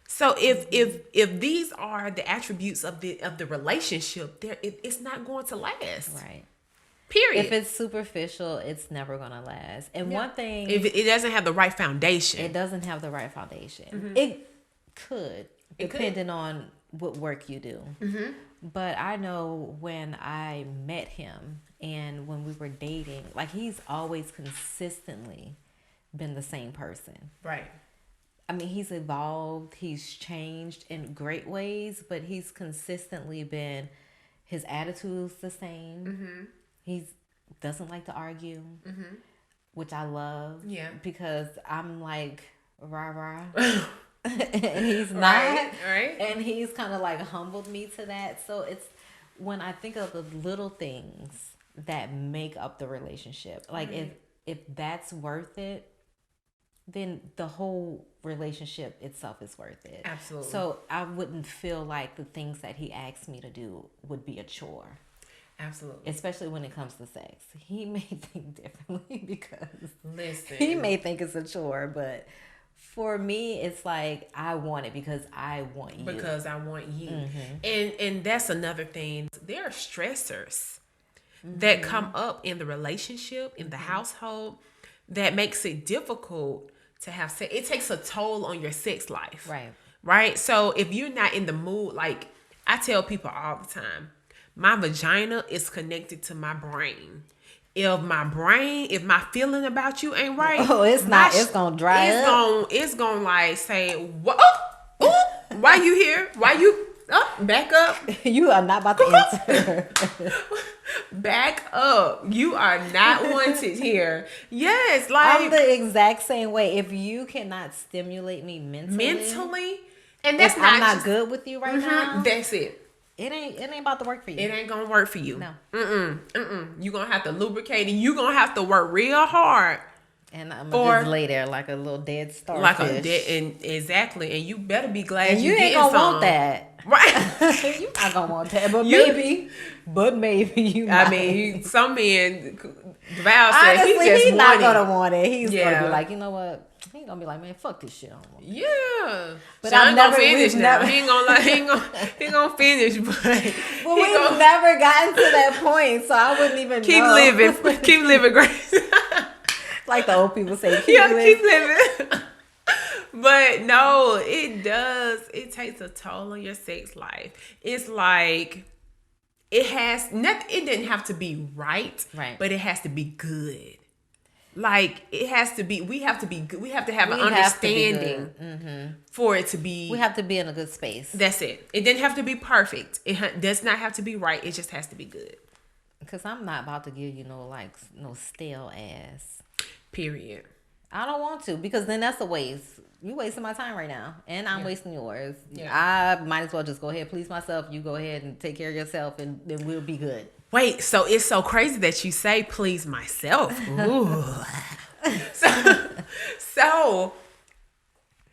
So if these are the attributes of the relationship, it's not going to last. Right. Period. If it's superficial, it's never going to last. And one thing, if it doesn't have the right foundation, it doesn't have the right foundation. It could, depending on what work you do. But I know when I met him and when we were dating, like, he's always consistently been the same person. right? I mean, he's evolved, he's changed in great ways, but he's consistently been, his attitude's the same. He doesn't like to argue, which I love. Yeah. Because I'm like, rah, rah. And he's not. Right. And he's kind of like humbled me to that. So it's, when I think of the little things that make up the relationship, like if that's worth it, then the whole relationship itself is worth it. Absolutely. So I wouldn't feel like the things that he asks me to do would be a chore. Absolutely. Especially when it comes to sex. He may think differently because Listen. he may think it's a chore, but for me, it's like, I want it because I want you. Because I want you. And that's another thing. There are stressors that come up in the relationship, in the household, that makes it difficult to have sex. It takes a toll on your sex life. Right? So if you're not in the mood, like I tell people all the time, my vagina is connected to my brain. If my feeling about you ain't right, it's gonna dry up. It's gonna like say, what? Why you here? Why you back up? You are not about to enter. Back up. You are not wanted here. Yes, like I'm the exact same way. If you cannot stimulate me mentally, and that's if I'm not just, good with you right now, that's it. It ain't about to work for you. It ain't gonna work for you. No. You gonna have to lubricate and you gonna have to work real hard. And I'm gonna just lay there like a little dead starfish. Like a dead, and exactly. And you better be glad and you ain't getting gonna some. want that. Right. You not gonna want that. But maybe you might. I mean, some men, Val said honestly, he's not gonna want it. He's Yeah. gonna be like, you know what? He gonna be like, man, fuck this shit. I don't want it. Yeah, But Sean I've gonna never- finish we've now. never- He ain't gonna finish, but Well, we've never gotten to that point, so I wouldn't even keep know. living, Grace. Like the old people say, keep Keep living. living. But no, it does. It takes a toll on your sex life. It's like it has nothing. It didn't have to be right, but it has to be good. Like it has to be. We have to be good. We have to have an understanding for it to be. We have to be in a good space. That's it. It didn't have to be perfect. It does not have to be right. It just has to be good. Because I'm not about to give you no stale ass. Period. I don't want to, because then that's a waste. You wasting my time right now, and I'm wasting yours. Yeah. I might as well just go ahead and please myself. You go ahead and take care of yourself, and then we'll be good. Wait, so it's so crazy that you say please myself. Ooh. so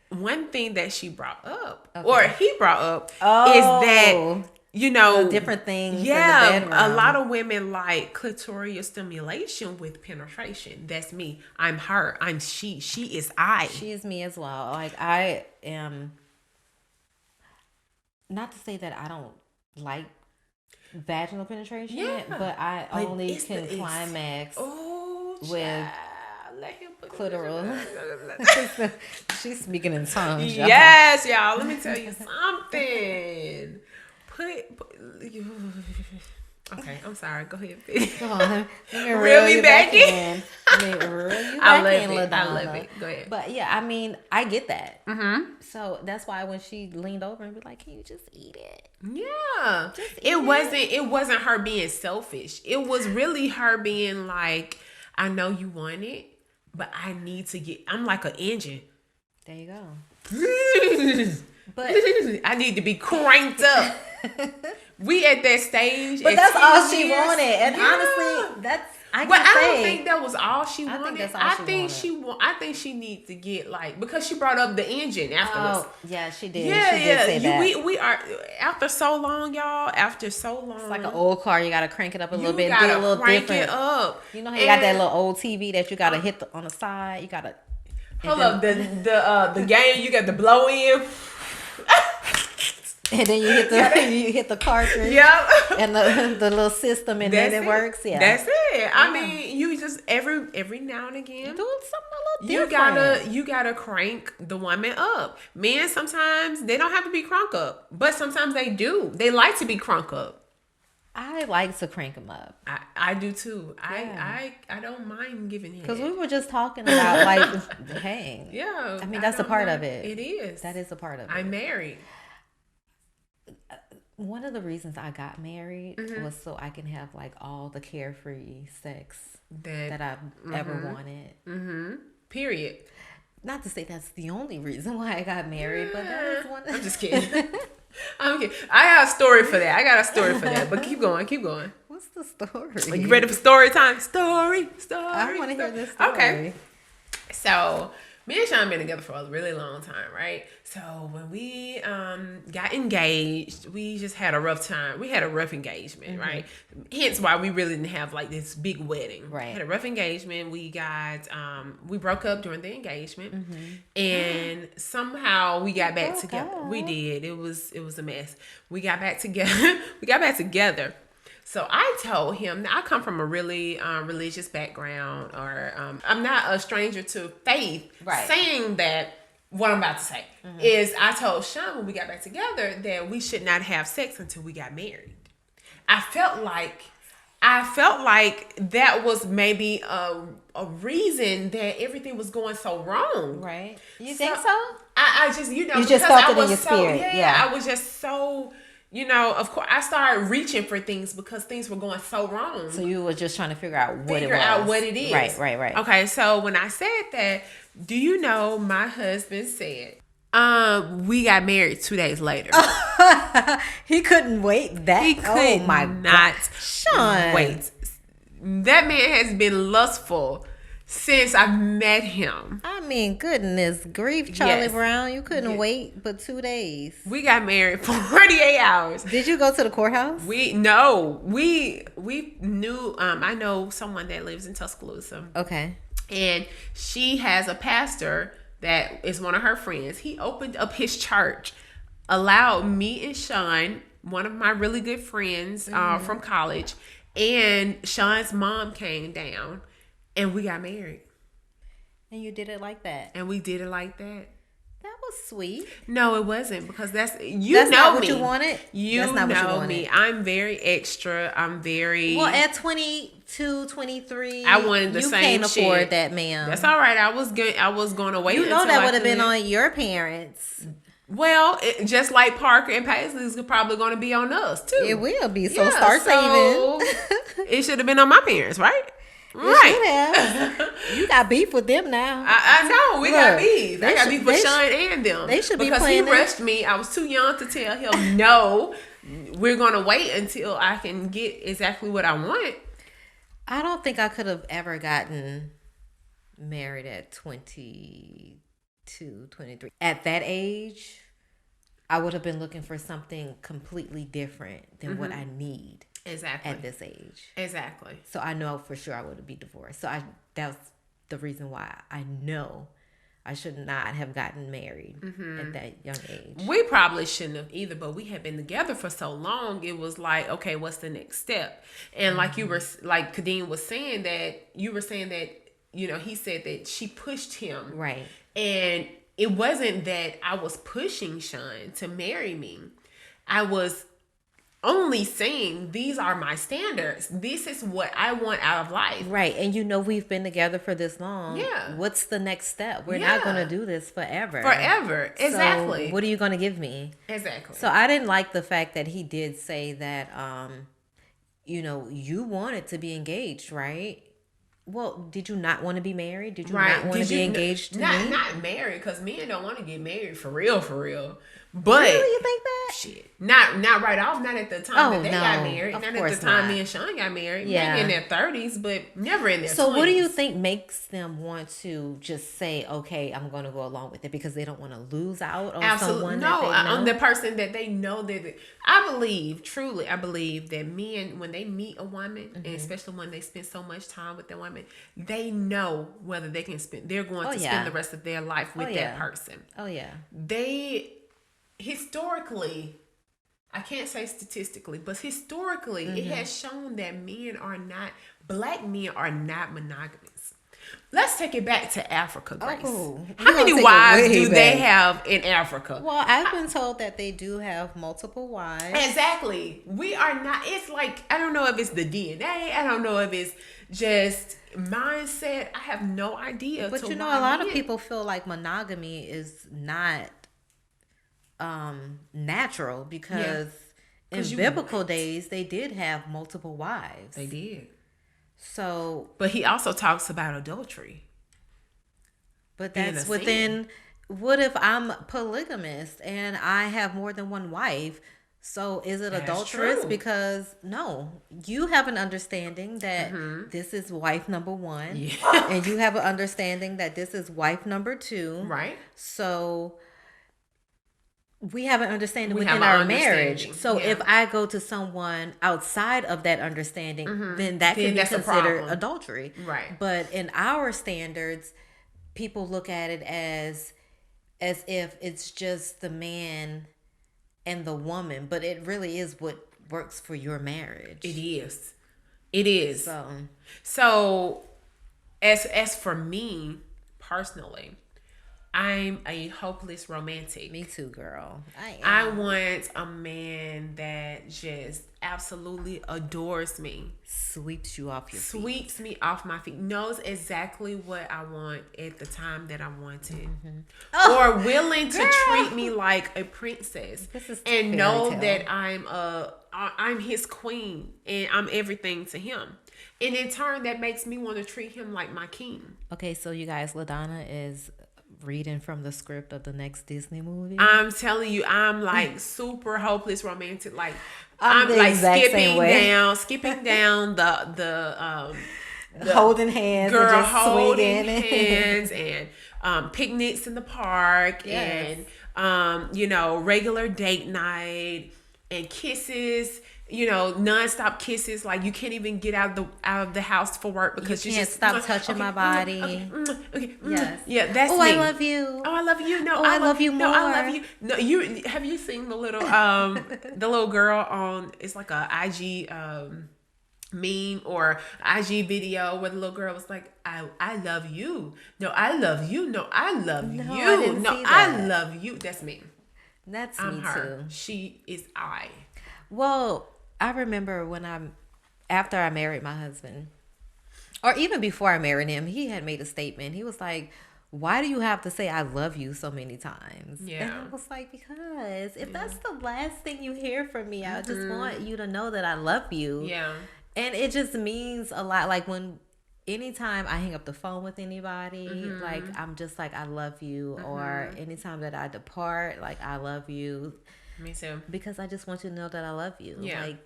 one thing that she brought up, or he brought up, is that, you know, different things. Yeah, in the bedroom. a lot of women like clitoral stimulation with penetration. That's me. I'm her. I'm she. She is I. She is me as well. Like, I am, not to say that I don't like vaginal penetration, but I only can climax with clitoral. She's speaking in tongues. Y'all. Yes, y'all. Let me tell you something. Okay, I'm sorry. Go ahead. Come on, let me reel me back in. I love it. Go ahead. But yeah, I mean, I get that. So that's why when she leaned over and be like, "Can you just eat it?" Yeah, it wasn't her being selfish. It was really her being like, "I know you want it, but I need to get. I'm like an engine. There you go. But I need to be cranked up." We at that stage. But that's all she wanted. And honestly, that's I don't think that was all she wanted. I think I think she needs to get like, because she brought up the engine afterwards. Oh, yeah, she did. Yeah, she did say that. We are after so long, y'all. After so long, it's like an old car. You gotta crank it up a little bit. You gotta do a little crank different. it up. You know how you got that little old TV that you gotta hit on the side. You gotta hold up the game. You got the blow in. And then you hit the cartridge. Yep. And the little system, and then it works. Yeah. That's it. I mean, you just every now and again doing something a little different. You gotta crank the woman up. Men sometimes they don't have to be crunk up, but sometimes they do. They like to be crunk up. I like to crank them up. I do too. Yeah. I don't mind giving head. Because we were just talking about like, hey. Yeah. I mean, that's a part of it. It is. That is a part of it. I'm married. One of the reasons I got married was so I can have like all the carefree sex that I've ever wanted. Period. Not to say that's the only reason why I got married, but that is one. I'm just kidding. I'm kidding. I got a story for that. But keep going. What's the story? Are you ready for story time? Story. I want to hear this story. Okay. So me and Sean been together for a really long time, right? So when we got engaged, we just had a rough time. We had a rough engagement, right? Hence why we really didn't have like this big wedding. Right. Had a rough engagement. We got we broke up during the engagement, and somehow we got back together. We did. It was a mess. We got back together. So I told him, I come from a really religious background, or I'm not a stranger to faith. Right. Saying that, what I'm about to say is, I told Sean when we got back together that we should not have sex until we got married. I felt like that was maybe a reason that everything was going so wrong. Right. You think so? I just, you just felt it in your spirit. Yeah. I was just so. Of course, I started reaching for things because things were going so wrong. So you were just trying to figure out what it is. Right. Okay, so when I said that, do you know my husband said, we got married 2 days later. He couldn't wait that. He could not Sean. wait. That man has been lustful since I met him. I mean, goodness grief, Charlie Brown. You couldn't wait but 2 days. We got married 48 hours. Did you go to the courthouse? We knew, I know someone that lives in Tuscaloosa. Okay. And she has a pastor that is one of her friends. He opened up his church, allowed me and Sean, one of my really good friends from college, and Sean's mom came down. And we got married. And you did it like that. And we did it like that. That was was sweet. No, it wasn't, because that's That's know not what me. you wanted? You That's not what you know wanted. me. I'm very extra. I'm very. Well, at 22, 23, I wanted the you same can't shit. afford that, ma'am. That's all right. I was going to wait. You know until that I would have been could. on your parents. Well, just like Parker and Paisley's probably going to be on us too. It will be. So Yeah, start so saving. It should have been on my parents, right? It Right. should have. You got beef with them now. I know we got Look, beef. I they got should- beef with they Sean and them. they should be because playing he it. rushed me. I was too young to tell him no. We're gonna wait until I can get exactly what I want. I don't think I could have ever gotten married at 22, 23. At that age, I would have been looking for something completely different than what I need Exactly. at this age. Exactly. So I know for sure I would be divorced. So that's the reason why I know I should not have gotten married at that young age. We probably shouldn't have either, but we had been together for so long. It was like, okay, what's the next step? And like you were, like Kadeem was saying that, you were saying that, he said that she pushed him. Right. And it wasn't that I was pushing Sean to marry me. I was only saying, these are my standards. This is what I want out of life. Right. And we've been together for this long. Yeah. What's the next step? We're not going to do this forever. Forever. Exactly. So what are you going to give me? Exactly. So I didn't like the fact that he did say that, you wanted to be engaged, right? Well, did you not want to be married? Did you not want to be engaged to me? Not married, because men don't want to get married for real, for real. But Really, you think that? shit, not right off. Not at the time that they got married. Of Not at course the time not. me and Sean got married. Yeah. Maybe in their 30s, but never in their 20s. So what do you think makes them want to just say, okay, I'm going to go along with it, because they don't want to lose out on someone No, that they know? on the person that they know that I believe that men, when they meet a woman, and especially when they spend so much time with the woman, they know whether they're going to spend the rest of their life with that person. Oh, yeah. They historically, I can't say statistically, but historically, it has shown that black men are not monogamous. Let's take it back to Africa, Grace. Oh, how many wives do they have in Africa? Well, I've been told that they do have multiple wives. Exactly. We are not, it's like, I don't know if it's the DNA, I don't know if it's just mindset. I have no idea. But a lot of people feel like monogamy is not natural, because in biblical days they did have multiple wives. They did. So, but he also talks about adultery. But that's within. What if I'm polygamist and I have more than one wife? So is it adulterous? True. Because no, you have an understanding that this is wife number one, and you have an understanding that this is wife number two. Right. So we have an understanding within our marriage. So if I go to someone outside of that understanding, then that can be considered adultery. Right. But in our standards, people look at it as if it's just the man and the woman, but it really is what works for your marriage. It is. It is. So as for me personally, I'm a hopeless romantic. Me too, girl. I want a man that just absolutely adores me. Sweeps you off your feet. Sweeps me off my feet. Knows exactly what I want at the time that I want it. Or willing to treat me like a princess. And know that I'm his queen and I'm everything to him. And in turn, that makes me want to treat him like my king. Okay, so you guys, LaDonna is reading from the script of the next Disney movie. I'm telling you, I'm like super hopeless romantic. Like I'm like skipping down the holding hands, girl and just holding swinging. hands and picnics in the park and regular date night and kisses. Nonstop kisses. Like you can't even get out of the house for work because you can't stop touching my body. Okay. Yes. Yeah, that's me. I love you. Oh, I love you. No, I love you more. No, I love you. No, you have you seen the little the little girl on? It's like a IG meme or IG video where the little girl was like, I love you. No, I love you. No, I love No, you. I didn't No, see I that. love you. That's me. That's I'm me her. too. She is I. Well, I remember after I married my husband, or even before I married him, he had made a statement. He was like, "Why do you have to say I love you so many times?" Yeah. And I was like, because if that's the last thing you hear from me, I just want you to know that I love you. Yeah. And it just means a lot. Like anytime I hang up the phone with anybody, like I'm just like, I love you. Or anytime that I depart, like, I love you. Me too. Because I just want you to know that I love you. Yeah. Like,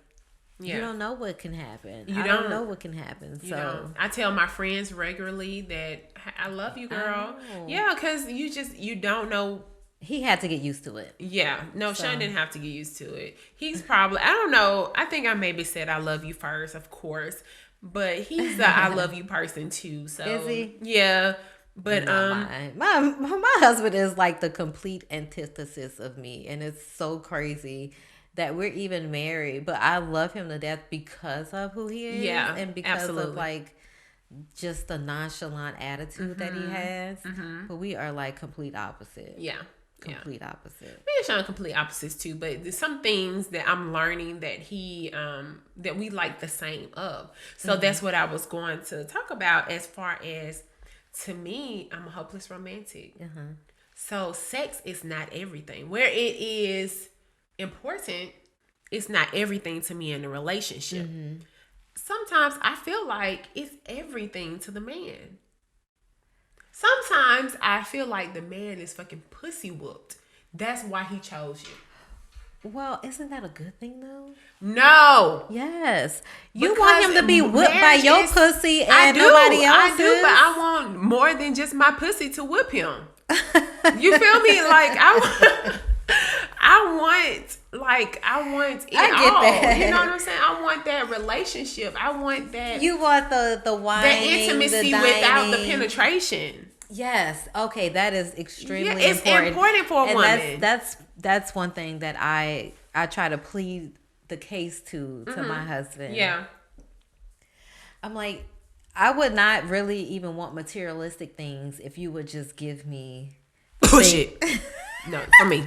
Yeah. you don't know what can happen. You I don't don't. know what can happen. You So know, I tell my friends regularly that I love you, girl. know. Yeah, because you don't know. he had to get used to it. Yeah, no, So- Sean didn't have to get used to it. He's probably, I don't know. I think I maybe said I love you first, of course, but he's the I love you person too. So Is he? Yeah, but Not mine. My husband is like the complete antithesis of me, and it's so crazy that we're even married. But I love him to death because of who he is, Yeah, and because absolutely. of like just the nonchalant attitude that he has. But we are like complete opposite. yeah. Complete opposite. Me and Sean complete opposites too, but there's some things that I'm learning that he that we like the same of. So that's what I was going to talk about as far as, to me, I'm a hopeless romantic. So sex is not everything. Where it is important, it's not everything to me in a relationship. Sometimes I feel like it's everything to the man. Sometimes I feel like the man is fucking pussy whooped. That's why he chose you. Well, isn't that a good thing though? No. Yes. You Because want him to be whipped by marriage your is- pussy and I do, nobody I else's? do, but I want more than just my pussy to whip him. You feel me? Like I want it I get all. that. You know what I'm saying? I want that relationship. I want that You want the whining, the intimacy the without the dining. penetration. Yes. Okay, that is extremely Yeah, it's important. important for a And woman. That's one thing that I try to plead the case to my husband. Yeah. I'm like, I would not really even want materialistic things if you would just give me Bullshit. No,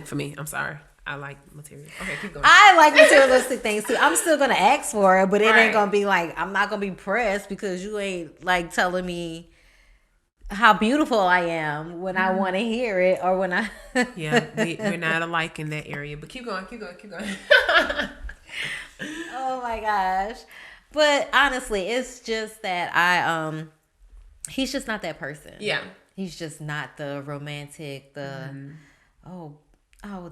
for me. I'm sorry. I like material. Okay, keep going. I like materialistic things too. I'm still gonna ask for it, but it Right. ain't gonna be like, I'm not gonna be pressed because you ain't like telling me how beautiful I am when I want to hear it, or when I Yeah, we're not alike in that area. But keep going. Oh my gosh. But honestly, it's just that he's just not that person. Yeah. He's just not the romantic, oh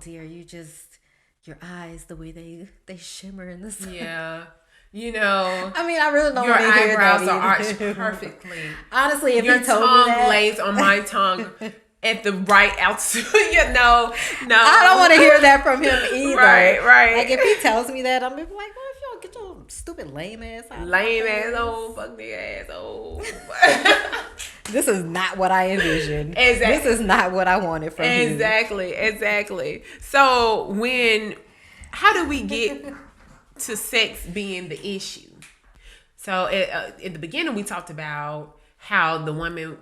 dear, your eyes, the way they shimmer in the sun. Yeah. You know, I mean, I really don't your want to hear eyebrows that are arched either. perfectly. Honestly, if Your you told me tongue that, lays on my tongue at the right altitude. No. I don't want to hear that from him either. Right. Like if he tells me that, I'm gonna be like, "Well, if y'all get your stupid lame ass out." Lame ass old fuck nigga ass old. This is not what I envisioned. Exactly. This is not what I wanted from you. Exactly. So how do we get to sex being the issue? So at the beginning, we talked about how the woman,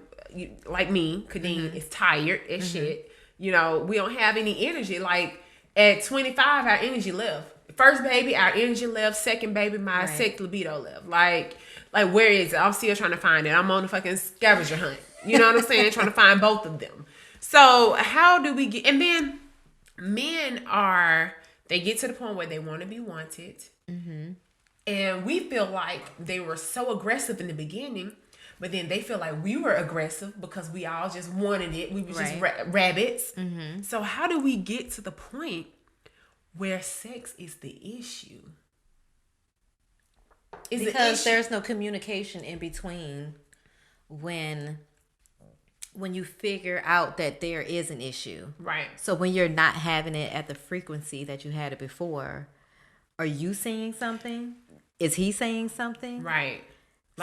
like me, Kadeen, is tired as shit. You know, we don't have any energy. Like at 25, our energy left. First baby, our energy left. Second baby, my sex libido left. Like where is it? I'm still trying to find it. I'm on a fucking scavenger hunt. You know what I'm saying? Trying to find both of them. So how do we get? And then men they get to the point where they want to be wanted. And we feel like they were so aggressive in the beginning, but then they feel like we were aggressive because we all just wanted it. We were just rabbits. So how do we get to the point where sex is the issue? Because there's no communication in between when you figure out that there is an issue. Right. So when you're not having it at the frequency that you had it before, are you saying something? Is he saying something? Right.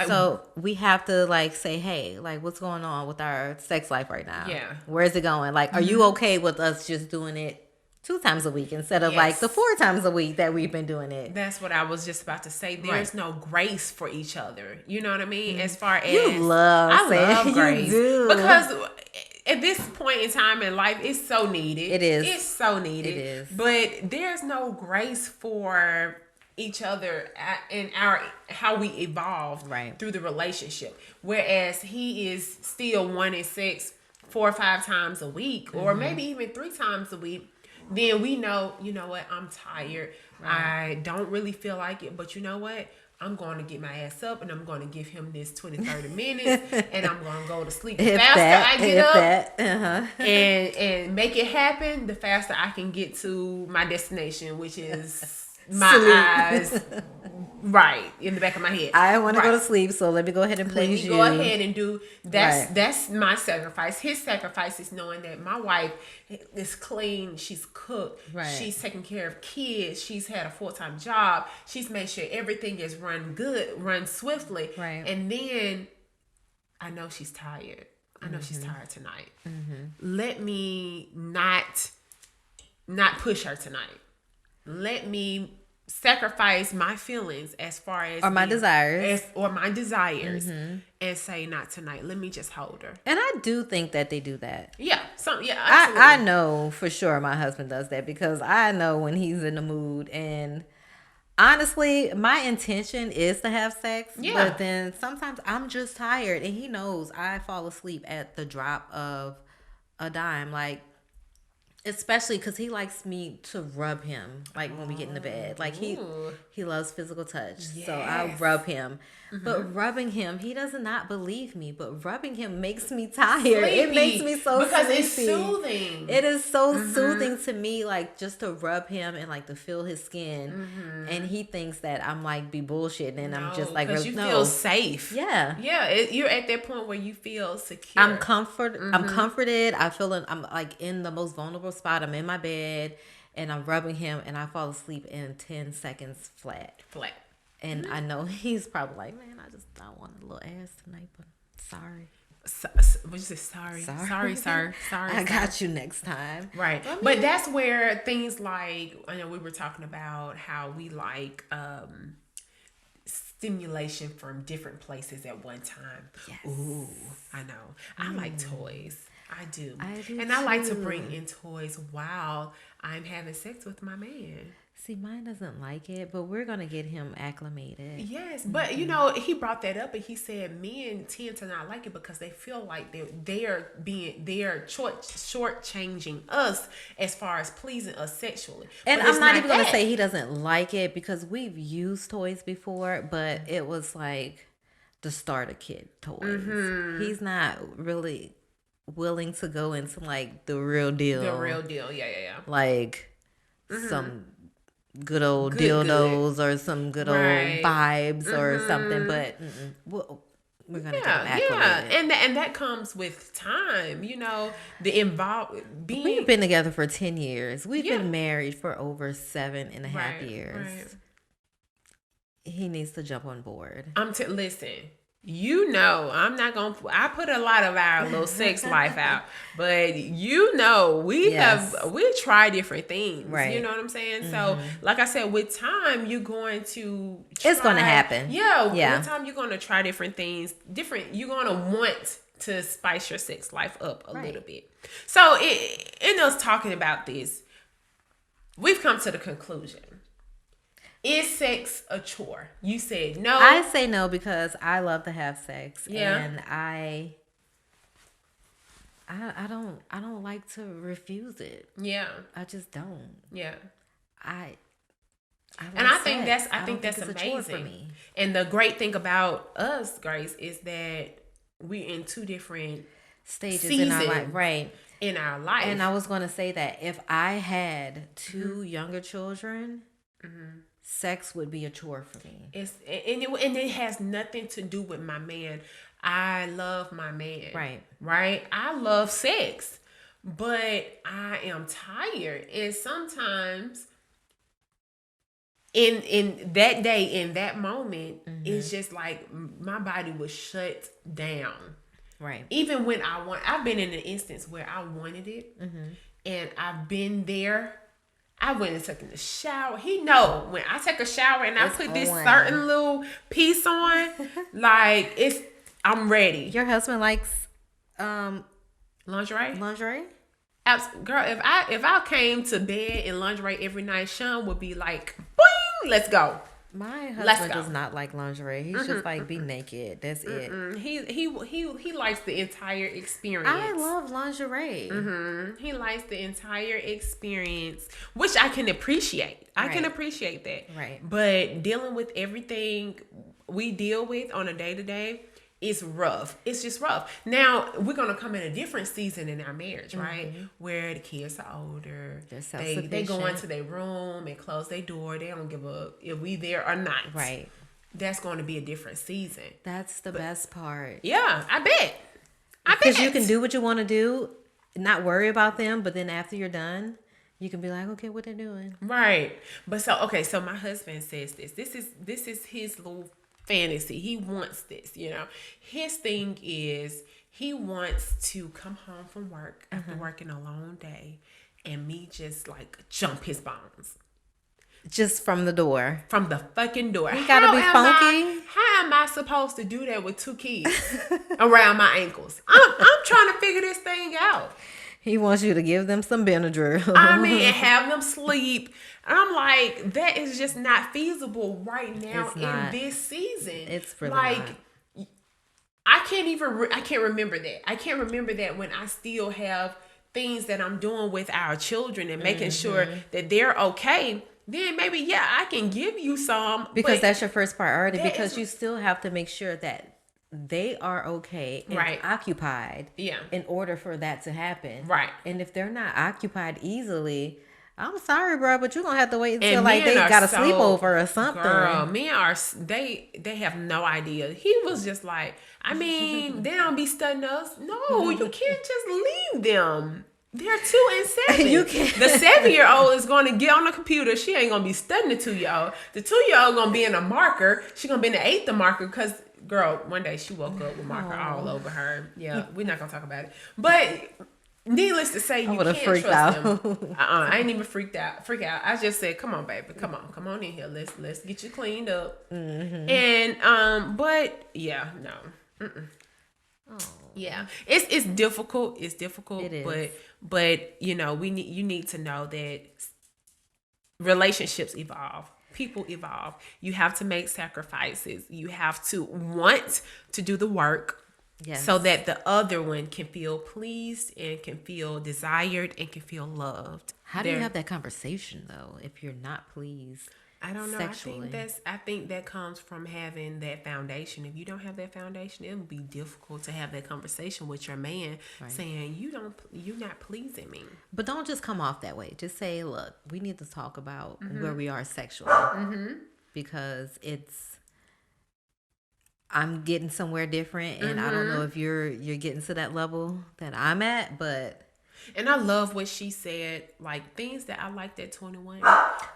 So we have to say, hey, what's going on with our sex life right now? Yeah. Where is it going? Are you okay with us just doing it 2 times a week instead of Yes. like the 4 times a week that we've been doing it. That's what I was just about to say. There's no grace for each other. You know what I mean? As far as You love I saying love you grace do. because at this point in time in life, it's so needed. It is. It's so needed. It is. But there's no grace for each other in our how we evolved Right. through the relationship. Whereas he is still wanting sex 4 or 5 times a week, or maybe even 3 times a week. Then we know, you know what, I'm tired. Right. I don't really feel like it, but you know what? I'm going to get my ass up and I'm going to give him this 20, 30 minutes and I'm going to go to sleep. The faster I get up and make it happen, the faster I can get to my destination, which is my eyes right in the back of my head. I want to go to sleep, so let me go ahead and please you. Let me go ahead and do that's my sacrifice. His sacrifice is knowing that my wife is clean, she's cooked, she's taking care of kids, she's had a full-time job, she's made sure everything is run swiftly. Right. And then I know she's tired. I know she's tired tonight. Let me not push her tonight. Let me sacrifice my feelings as far as my desires and say not tonight. Let me just hold her. And I do think that they do that. Yeah, absolutely. I know for sure my husband does that, because I know when he's in the mood, and honestly, my intention is to have sex, but then sometimes I'm just tired, and he knows I fall asleep at the drop of a dime, like. Especially because he likes me to rub him, like when we get in the bed. Like he loves physical touch, so I rub him. But rubbing him, he does not believe me. But rubbing him makes me tired. Sleepy, it makes me so because sleepy. It's soothing. It is so soothing to me, like just to rub him and like to feel his skin. And he thinks that I'm like be bullshitting, and I'm just like, because you feel safe. Yeah, you're at that point where you feel secure. I'm comforted. I'm like in the most vulnerable spot. I'm in my bed and I'm rubbing him, and I fall asleep in 10 seconds flat. And I know he's probably like, man, I want a little ass tonight, but sorry. What you say? Sorry, sir. I got you next time. Right. But that's where things like, I know we were talking about how we like stimulation from different places at one time. Yes. Ooh, I know. I like toys. I do. And too. I like to bring in toys while I'm having sex with my man. See, mine doesn't like it, but we're going to get him acclimated. Yes, but you know, he brought that up, and he said men tend to not like it because they feel like they're shortchanging us as far as pleasing us sexually. And but I'm not even going to say he doesn't like it, because we've used toys before, but it was like the starter kit toys. He's not really willing to go into like the real deal. Yeah. Like some good old dildos or some good old vibes or something, but we're gonna get them acclimated. And that comes with time, you know. We've been together for 10 years. We've been married for over 7.5 years. Right. He needs to jump on board. Listen. You know, I put a lot of our little sex life out, but you know, we try different things. Right. You know what I'm saying? So, like I said, with time, you're going to it's going to happen. Yeah. With time, you're going to try different things. You're going to want to spice your sex life up a little bit. So, in us talking about this, we've come to the conclusion. Is sex a chore? You said no. I say no because I love to have sex. Yeah. And I don't like to refuse it. Yeah. I just don't. Yeah. I think that's it's amazing. a chore for me. And the great thing about us, Grace, is that we're in 2 different stages in our life. Right. In our life. And I was going to say that if I had 2 younger children, sex would be a chore for me. It has nothing to do with my man. I love my man. Right. I love sex, but I am tired, and sometimes in that day, in that moment, it's just like my body was shut down. Right. Even when I've been in an instance where I wanted it, and I've been there I went and took in the shower. He know when I take a shower and I It's put this on. certain little piece on, like I'm ready. Your husband likes Lingerie? lingerie? Girl, if I came to bed in lingerie every night, Sean would be like, boing, let's go. My Let's husband go. does not like lingerie. He's just like, be naked. That's it. He likes the entire experience. I love lingerie. He likes the entire experience, which I can appreciate. I can Right. appreciate that. Right. But dealing with everything we deal with on a day-to-day, it's rough. It's just rough. Now, we're going to come in a different season in our marriage, right? Where the kids are older. They're They go self-sufficient. into their room and close their door. They don't give a if we there or not. Right. That's going to be a different season. That's the best part. Yeah, I bet. Because you can do what you want to do, not worry about them, but then after you're done, you can be like, okay, what they're doing. Right. But so my husband says this. This is his little fantasy. He wants this, you know. His thing is he wants to come home from work after working a long day and me just like jump his bones. Just from the door. From the fucking door. He gotta be funky. How am I supposed to do that with 2 kids around my ankles? I'm trying to figure this thing out. He wants you to give them some Benadryl. I mean, and have them sleep. And I'm like, that is just not feasible right now It's not. in this season. It's really like, not. I can't remember that. I can't remember that when I still have things that I'm doing with our children and making sure that they're okay. Then maybe, yeah, I can give you some. Because but that's your first priority. that Because is- you still have to make sure that they are okay and Right. occupied Yeah. in order for that to happen. Right. And if they're not occupied easily, I'm sorry, bro, but you're going to have to wait until And like men they are got a so- sleepover or something. Girl, men are they have no idea. He was just like, I mean, they don't be studying us. No, you can't just leave them. They're 2 and 7. You can't. The 7-year-old is going to get on the computer. She ain't going to be studying the 2-year-old. The 2-year-old going to be in a marker. She going to be in the 8th marker because, girl, one day she woke up with marker all over her. Yeah, we're not going to talk about it. But needless to say, you would've can't freaked trust out. them. I ain't even freak out. I just said, come on, baby. Come on in here. Let's get you cleaned up. And, but, yeah, no. Yeah, it's difficult. It's difficult. It is. But you know, you need to know that relationships evolve. People evolve. You have to make sacrifices. You have to want to do the work. Yes. So that the other one can feel pleased and can feel desired and can feel loved. How do you have that conversation though if you're not pleased? I don't know. Sexually. I think that comes from having that foundation. If you don't have that foundation, it will be difficult to have that conversation with your man, saying you're not pleasing me. But don't just come off that way. Just say, look, we need to talk about where we are sexually. Because I'm getting somewhere different and I don't know if you're getting to that level that I'm at, but And I love what she said, like things that I liked at 21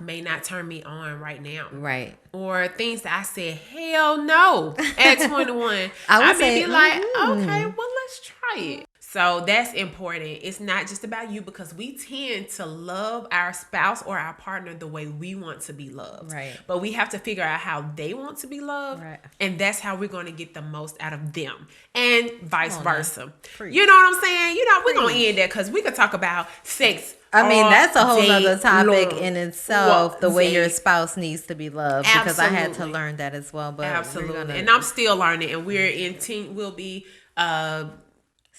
may not turn me on right now. right. Or things that I said, hell no, at 21. I would may say, be like, okay, well, let's try it. So that's important. It's not just about you because we tend to love our spouse or our partner the way we want to be loved. Right. But we have to figure out how they want to be loved. Right. And that's how we're going to get the most out of them and vice Come on now. versa. Preach. You know what I'm saying? You know, we're going to end that because we could talk about sex. I mean, all that's a whole day other topic long. in itself, the way your Day. spouse needs to be loved. Because I had to Absolutely. learn that as well. But Absolutely. And I'm still learning. And we're in we'll be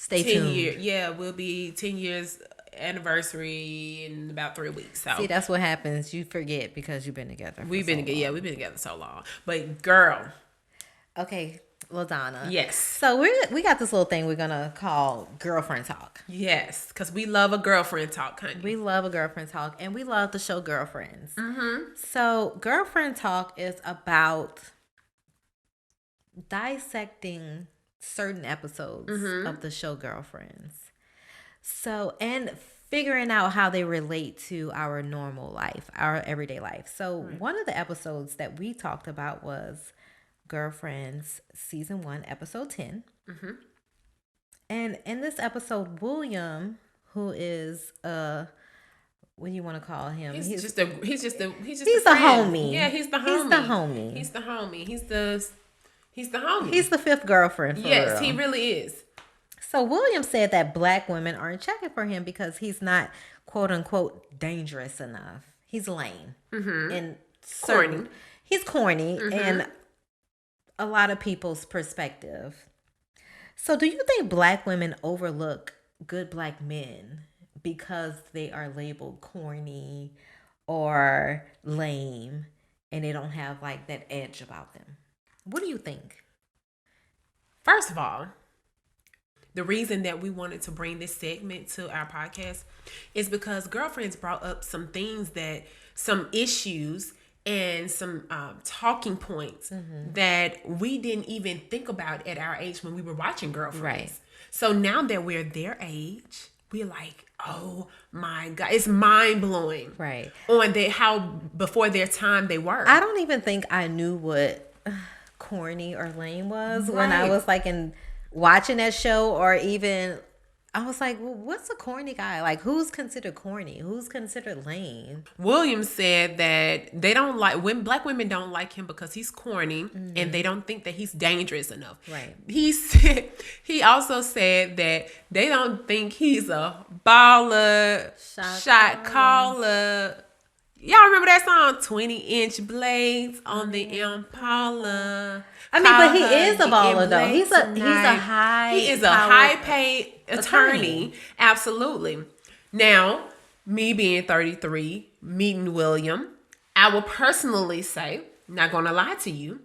stay 10 tuned. years. Yeah, we'll be 10 years anniversary in about 3 weeks. So See, that's what happens. You forget because you've been together. we've been together so long. But girl, Okay, LaDonna. yes. So we got this little thing we're gonna call girlfriend talk. Yes, because we love a girlfriend talk, honey. We love a girlfriend talk, and we love the show Girlfriends. So girlfriend talk is about dissecting certain episodes of the show Girlfriends. So, and figuring out how they relate to our normal life, our everyday life. So one of the episodes that we talked about was Girlfriends season 1, episode 10. And in this episode, William, who is a what do you want to call him? He's just a a homie. Yeah, he's the homie. He's the homie. He's the fifth girlfriend. Yes, real. he really is. So William said that black women aren't checking for him because he's not quote unquote dangerous enough. He's lame and Corny. He's corny in a lot of people's perspective. So do you think black women overlook good black men because they are labeled corny or lame and they don't have like that edge about them? What do you think? First of all, the reason that we wanted to bring this segment to our podcast is because girlfriends brought up some issues and some talking points that we didn't even think about at our age when we were watching Girlfriends. Right. So now that we're their age, we're like, oh my God, it's mind blowing. Right. On how before their time they were. I don't even think I knew what corny or lame was when I was like watching that show, or even I was like, well, what's a corny guy? Like, who's considered corny? Who's considered lame? William said that they don't like when black women don't like him because he's corny and they don't think that he's dangerous enough. Right. He also said that they don't think he's a baller, shot caller. Y'all remember that song, 20-inch blades on the Impala? I mean, but he is a baller though. He is a high paid attorney. Absolutely. Now, me being 33, meeting William, I will personally say, not gonna lie to you,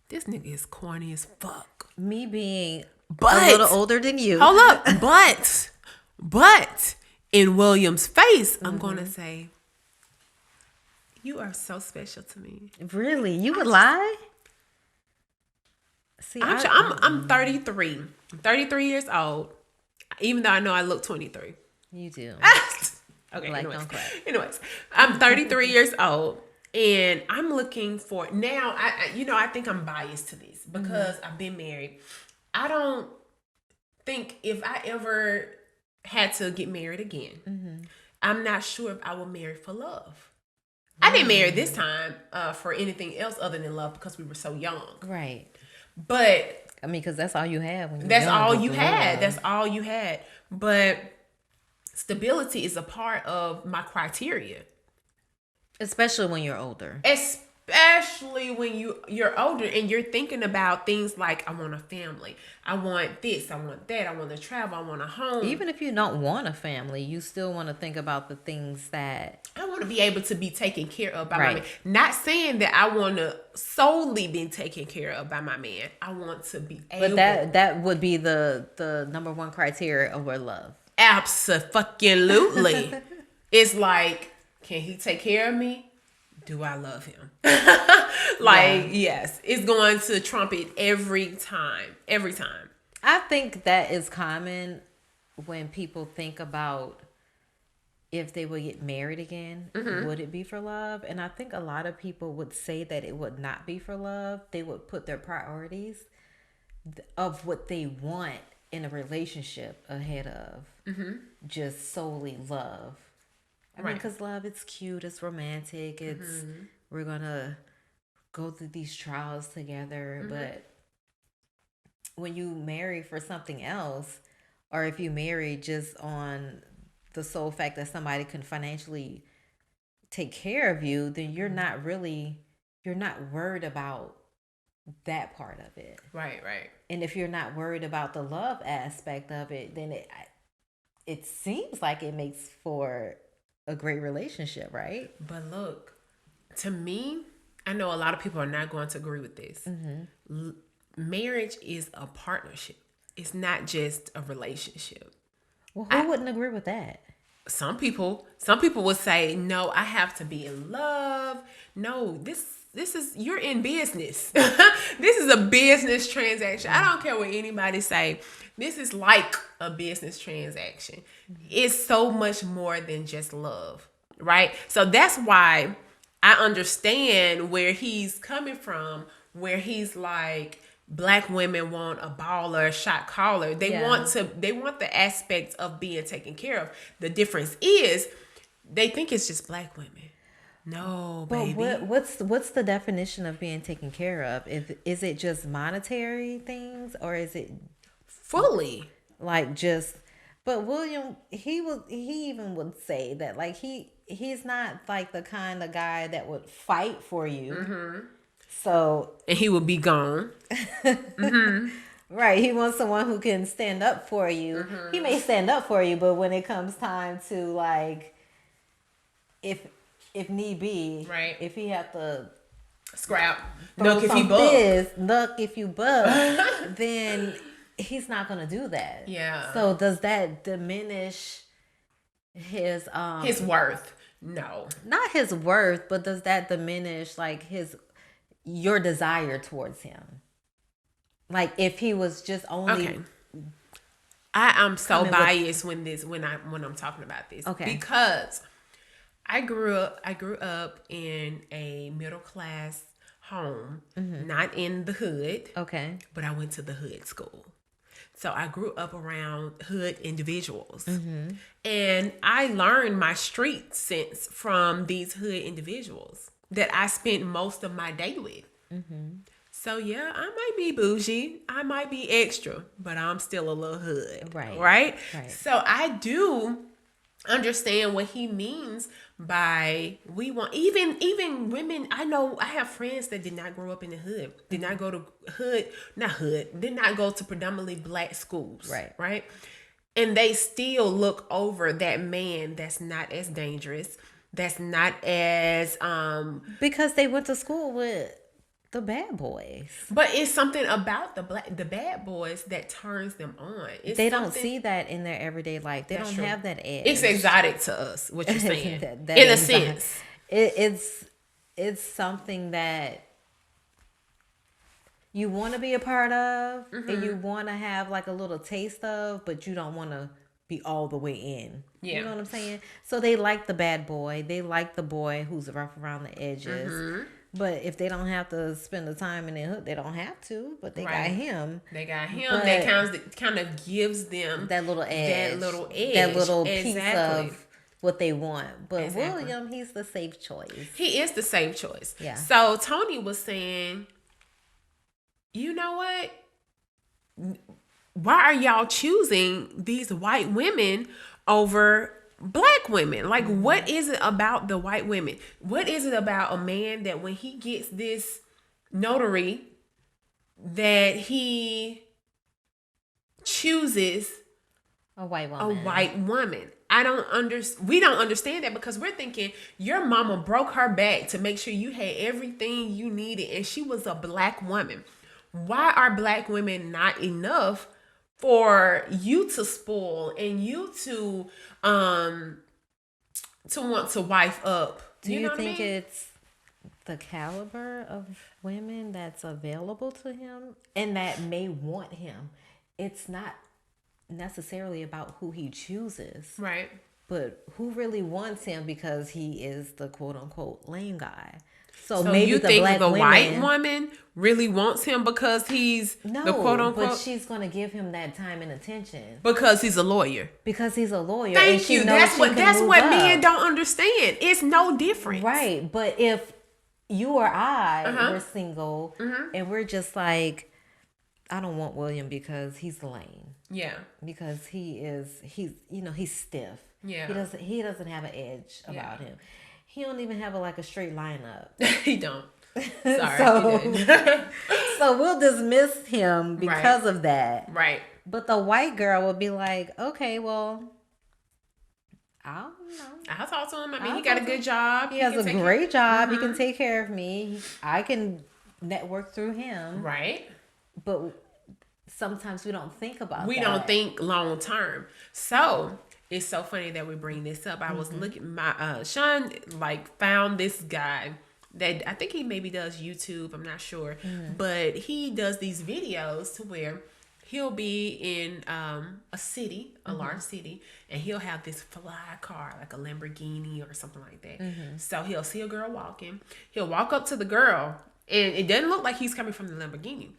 this nigga is corny as fuck. Me being a little older than you. Hold up. But in William's face, I'm gonna say, you are so special to me. Really? You would lie? See, I'm 33. I'm 33 years old, even though I know I look 23. You do. Okay, like, don't cry. Anyways, I'm 33 years old, and I'm looking for now. I think I'm biased to this because I've been married. I don't think if I ever had to get married again, I'm not sure if I will marry for love. I didn't marry this time for anything else other than love because we were so young. Right. But I mean, because that's all you had when you were that's young, all was you love. had. That's all you had. But stability is a part of my criteria. Especially when you're older. Especially when you're older and you're thinking about things like, I want a family. I want this. I want that. I want to travel. I want a home. Even if you don't want a family, you still want to think about the things that... I want to be able to be taken care of by Right. my man. Not saying that I want to solely be taken care of by my man. I want to be able... But that would be the number one criteria over love. Absolutely. It's like, can he take care of me? Do I love him? Yes, it's going to trump it every time. Every time. I think that is common when people think about if they would get married again, would it be for love? And I think a lot of people would say that it would not be for love. They would put their priorities of what they want in a relationship ahead of just solely love. I mean, because love, it's cute, it's romantic, it's we're gonna go through these trials together. But when you marry for something else, or if you marry just on the sole fact that somebody can financially take care of you, then you're not worried about that part of it. Right. And if you're not worried about the love aspect of it, then it seems like it makes for a great relationship, right? But look, to me, I know a lot of people are not going to agree with this. Marriage is a partnership. It's not just a relationship. Well, who wouldn't agree with that? Some people would say, no, I have to be in love. No, this is, you're in business. This is a business transaction. I don't care what anybody say. This is like a business transaction. It's so much more than just love, right? So that's why I understand where he's coming from, where he's like, Black women want a baller, a shot caller. They want the aspects of being taken care of. The difference is they think it's just black women. No, But baby. what's the definition of being taken care of? Is it just monetary things, or is it Fully. like just? But William, he even would say that like he's not like the kind of guy that would fight for you. So And he would be gone. right, he wants someone who can stand up for you. He may stand up for you, but when it comes time to like, if need be, Right. if he have to Scrap. throw Look if some he bug. fizz, look if you bug, then he's not gonna do that. Yeah. So does that diminish his worth? No. not his worth, but does that diminish like your desire towards him? Like if he was just only Okay. I am so coming with- biased when I'm talking about this. Okay. Because I grew up in a middle class home, not in the hood, okay. but I went to the hood school. So I grew up around hood individuals. And I learned my street sense from these hood individuals that I spent most of my day with. So yeah, I might be bougie, I might be extra, but I'm still a little hood. Right. Right? Right. So I do understand what he means by we want even women. I know I have friends that did not grow up in the hood, did not go to did not go to predominantly black schools. Right. And they still look over that man that's not as dangerous, that's not as Because they went to school with the bad boys. but it's something about the bad boys that turns them on. They don't see that in their everyday life. They That's don't true. have that edge. It's exotic to us, what you're saying. That in a exotic. sense. It's something that you want to be a part of, and you want to have like a little taste of, but you don't want to be all the way in. Yeah. You know what I'm saying? So they like the bad boy. They like the boy who's rough around the edges. But if they don't have to spend the time in the hood, they don't have to. But they got him. They got him. But That kind of gives them that little edge. That little edge. That little Exactly. piece of what they want. But Exactly. William, he's the safe choice. He is the safe choice. Yeah. So Tony was saying, you know what? Why are y'all choosing these white women over black women? Like, what is it about the white women? What is it about a man that when he gets this notary that he chooses A white a woman. white woman? We don't understand that because we're thinking your mama broke her back to make sure you had everything you needed and she was a black woman. Why are black women not enough for you to spoil and you to want to wife up? Do you know what think I mean? it's the caliber of women that's available to him and that may want him? It's not necessarily about who he chooses, Right. but who really wants him because he is the quote unquote lame guy. So So maybe you the think black the women, white woman really wants him because he's no, the quote unquote but she's gonna give him that time and attention because he's a lawyer. because he's a lawyer. and Thank she you. knows That's she what can move men up. don't understand. It's no different. Right, but if you or I Uh-huh. were single and we're just like, I don't want William because he's lame. Yeah. Because he's stiff. Yeah. He doesn't have an edge about him. He don't even have a straight lineup. He don't. Sorry. So- He didn't. So we'll dismiss him because of that. Right. But the white girl would be like, okay, well, I don't know. I'll talk to him. I mean, I'll he got a talk to good job. He has can a take great job. He can take care of me. I can network through him. Right. But sometimes we don't think about We that. don't think long term. So it's so funny that we bring this up. I was looking, my Sean found this guy that I think he maybe does YouTube. I'm not sure, but he does these videos to where he'll be in a city, a large city, and he'll have this fly car, like a Lamborghini or something like that. So he'll see a girl walking. He'll walk up to the girl, and it doesn't look like he's coming from the Lamborghini.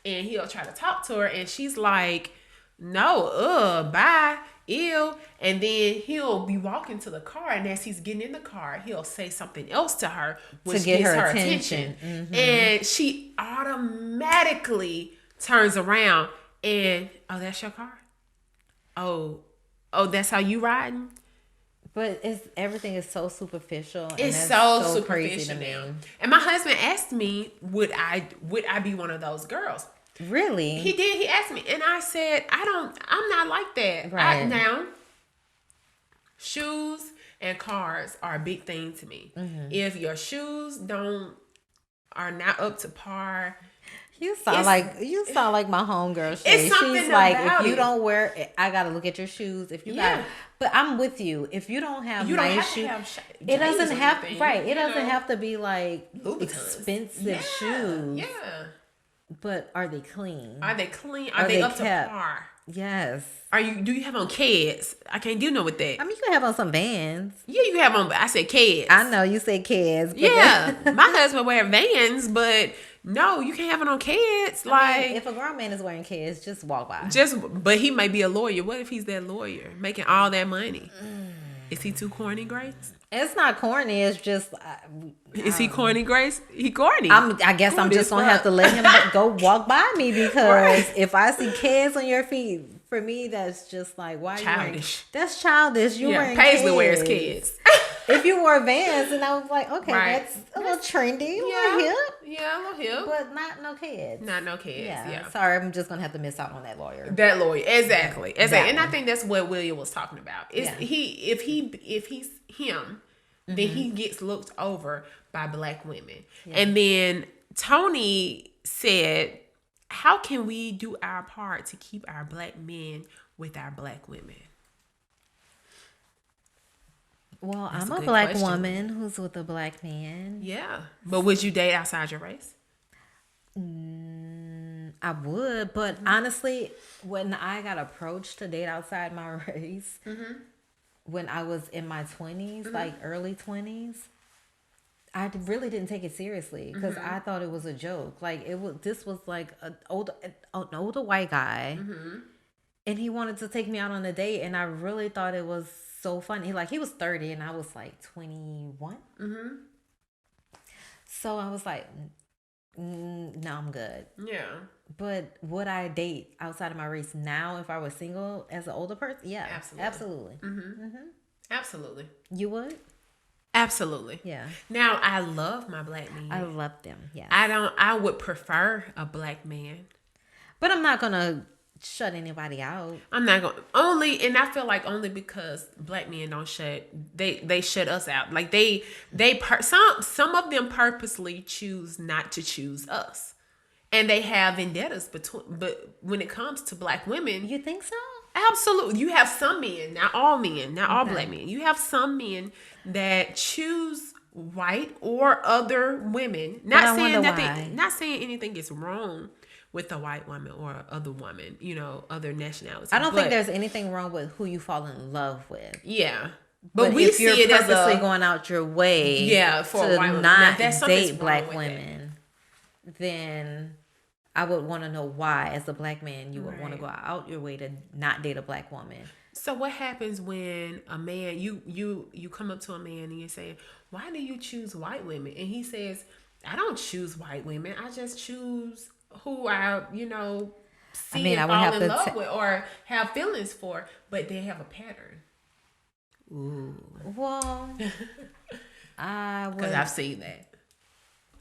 and he'll try to talk to her, and she's like, no, bye, ew. And then he'll be walking to the car, and as he's getting in the car, he'll say something else to her, which to get gets her attention. And she automatically turns around and, oh, that's your car? Oh, that's how you riding? But everything is so superficial. And It's that's so crazy superficial to now. me. And my husband asked me, would I be one of those girls? Really? He did. He asked me, and I said, I'm not like that. Right. Now, shoes and cars are a big thing to me. If your shoes are not up to par, You sound like my homegirl. It's something She's like, about if you it. don't wear it, I gotta look at your shoes. If you got, but I'm with you. If you don't have you don't nice have shoes, to have it doesn't J's or have anything, right. It you doesn't know? have to be like Louboutins. expensive shoes. Yeah. But are they clean? Are they clean? Are they up kept? to par? Yes. Do you have on kids? I can't do no with that. I mean, you can have on some Vans. Yeah, you have on. I said kids. I know you said kids. But Yeah, my husband wear Vans, but no, you can't have it on kids. Like, if a grown man is wearing kids, just walk by. but he may be a lawyer. What if he's that lawyer making all that money? Is he too corny, Grace? It's not corny. It's just. Is he corny, Grace? He corny. I guess I'm Corny just as gonna fuck. have to let him go walk by me because Right. if I see kids on your feet, for me that's just like why you wearing, Childish. that's childish. You Yeah, wearing Paisley kids. wears kids. If you wore Vans, and I was like, okay, Right. that's a little trendy, a Yeah, little hip, yeah, a little hip, but not no kids. not no kids. Yeah. Yeah. Sorry, I'm just gonna have to miss out on that lawyer. That lawyer, exactly. That And I one. think that's what William was talking about. Is Yeah. if he's him, then he gets looked over by black women. And then Tony said, "How can we do our part to keep our black men with our black women?" Well, That's I'm a a good black question. woman who's with a black man. Yeah, but would you date outside your race? I would, but honestly, when I got approached to date outside my race, when I was in my 20s, like early 20s, I really didn't take it seriously because I thought it was a joke. Like this was like an older white guy, and he wanted to take me out on a date, and I really thought it was so funny. He was 30 and I was like 21. So I was like, no, I'm good. Yeah, But would I date outside of my race now if I was single as an older person? Yeah, Absolutely. absolutely. absolutely, You would? absolutely. Yeah. Now I love my black men. I love them. Yeah. I would prefer a black man. But I'm not going to shut anybody out. I'm not going and I feel like only because black men don't they shut us out. Like some of them purposely choose not to choose us. And they have vendettas but when it comes to black women, You think so? absolutely. You have some men, not all men, not all black men. You have some men that choose white or other women. But I wonder why. Not saying anything is wrong with a white woman or other woman, other nationalities. I don't think But, there's anything wrong with who you fall in love with. yeah. But we if see you're it as purposely a going out your way for a to white woman. Now, not there's something's date wrong black with women, then I would want to know why, as a black man, you would want to Right. go out your way to not date a black woman. So what happens when a man you come up to a man and you say, "Why do you choose white women?" And he says, "I don't choose white women. I just choose who I see and I would fall have in to love with or have feelings for." But they have a pattern. Ooh, Well, I would. because I've seen that.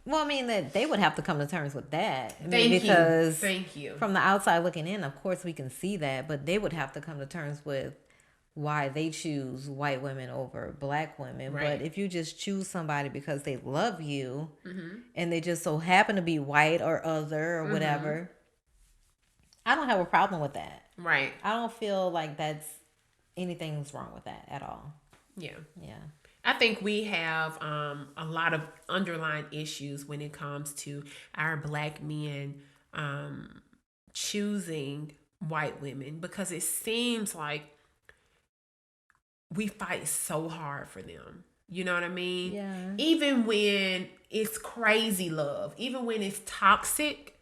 Well, I mean that they would have to come to terms with that. I mean, Thank you. because Thank you. from the outside looking in, of course we can see that, but they would have to come to terms with why they choose white women over black women. Right. But if you just choose somebody because they love you and they just so happen to be white or other or whatever, I don't have a problem with that. Right. I don't feel like anything's wrong with that at all. Yeah. Yeah. I think we have a lot of underlying issues when it comes to our black men choosing white women because it seems like we fight so hard for them. You know what I mean? Yeah. Even when it's crazy love, even when it's toxic,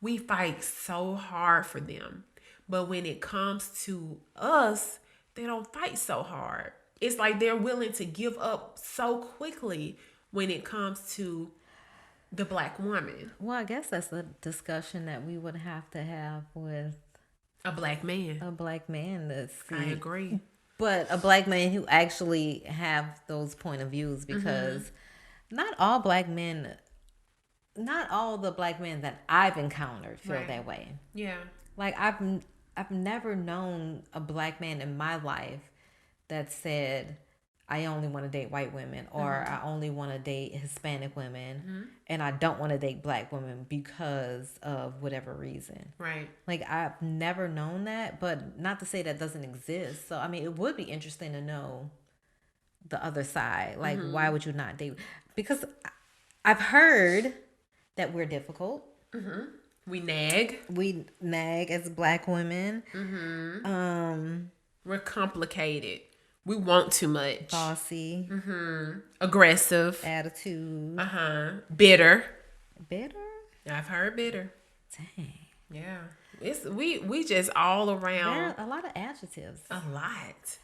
we fight so hard for them. But when it comes to us, they don't fight so hard. It's like they're willing to give up so quickly when it comes to the Black woman. Well, I guess that's a discussion that we would have to have with a Black man. A Black man. I agree. But a Black man who actually have those point of views, because not all the Black men that I've encountered feel that way. Yeah. Like I've never known a Black man in my life that said, I only want to date white women, or I only want to date Hispanic women, and I don't want to date Black women because of whatever reason. Right. Like, I've never known that, but not to say that doesn't exist. So, I mean, it would be interesting to know the other side. Like, why would you not date? Because I've heard that we're difficult. We nag. We nag as Black women. We're complicated. We want too much. Bossy. Aggressive. Attitude. Bitter. Bitter? I've heard bitter. Dang. Yeah. It's we just all around. There are a lot of adjectives. A lot.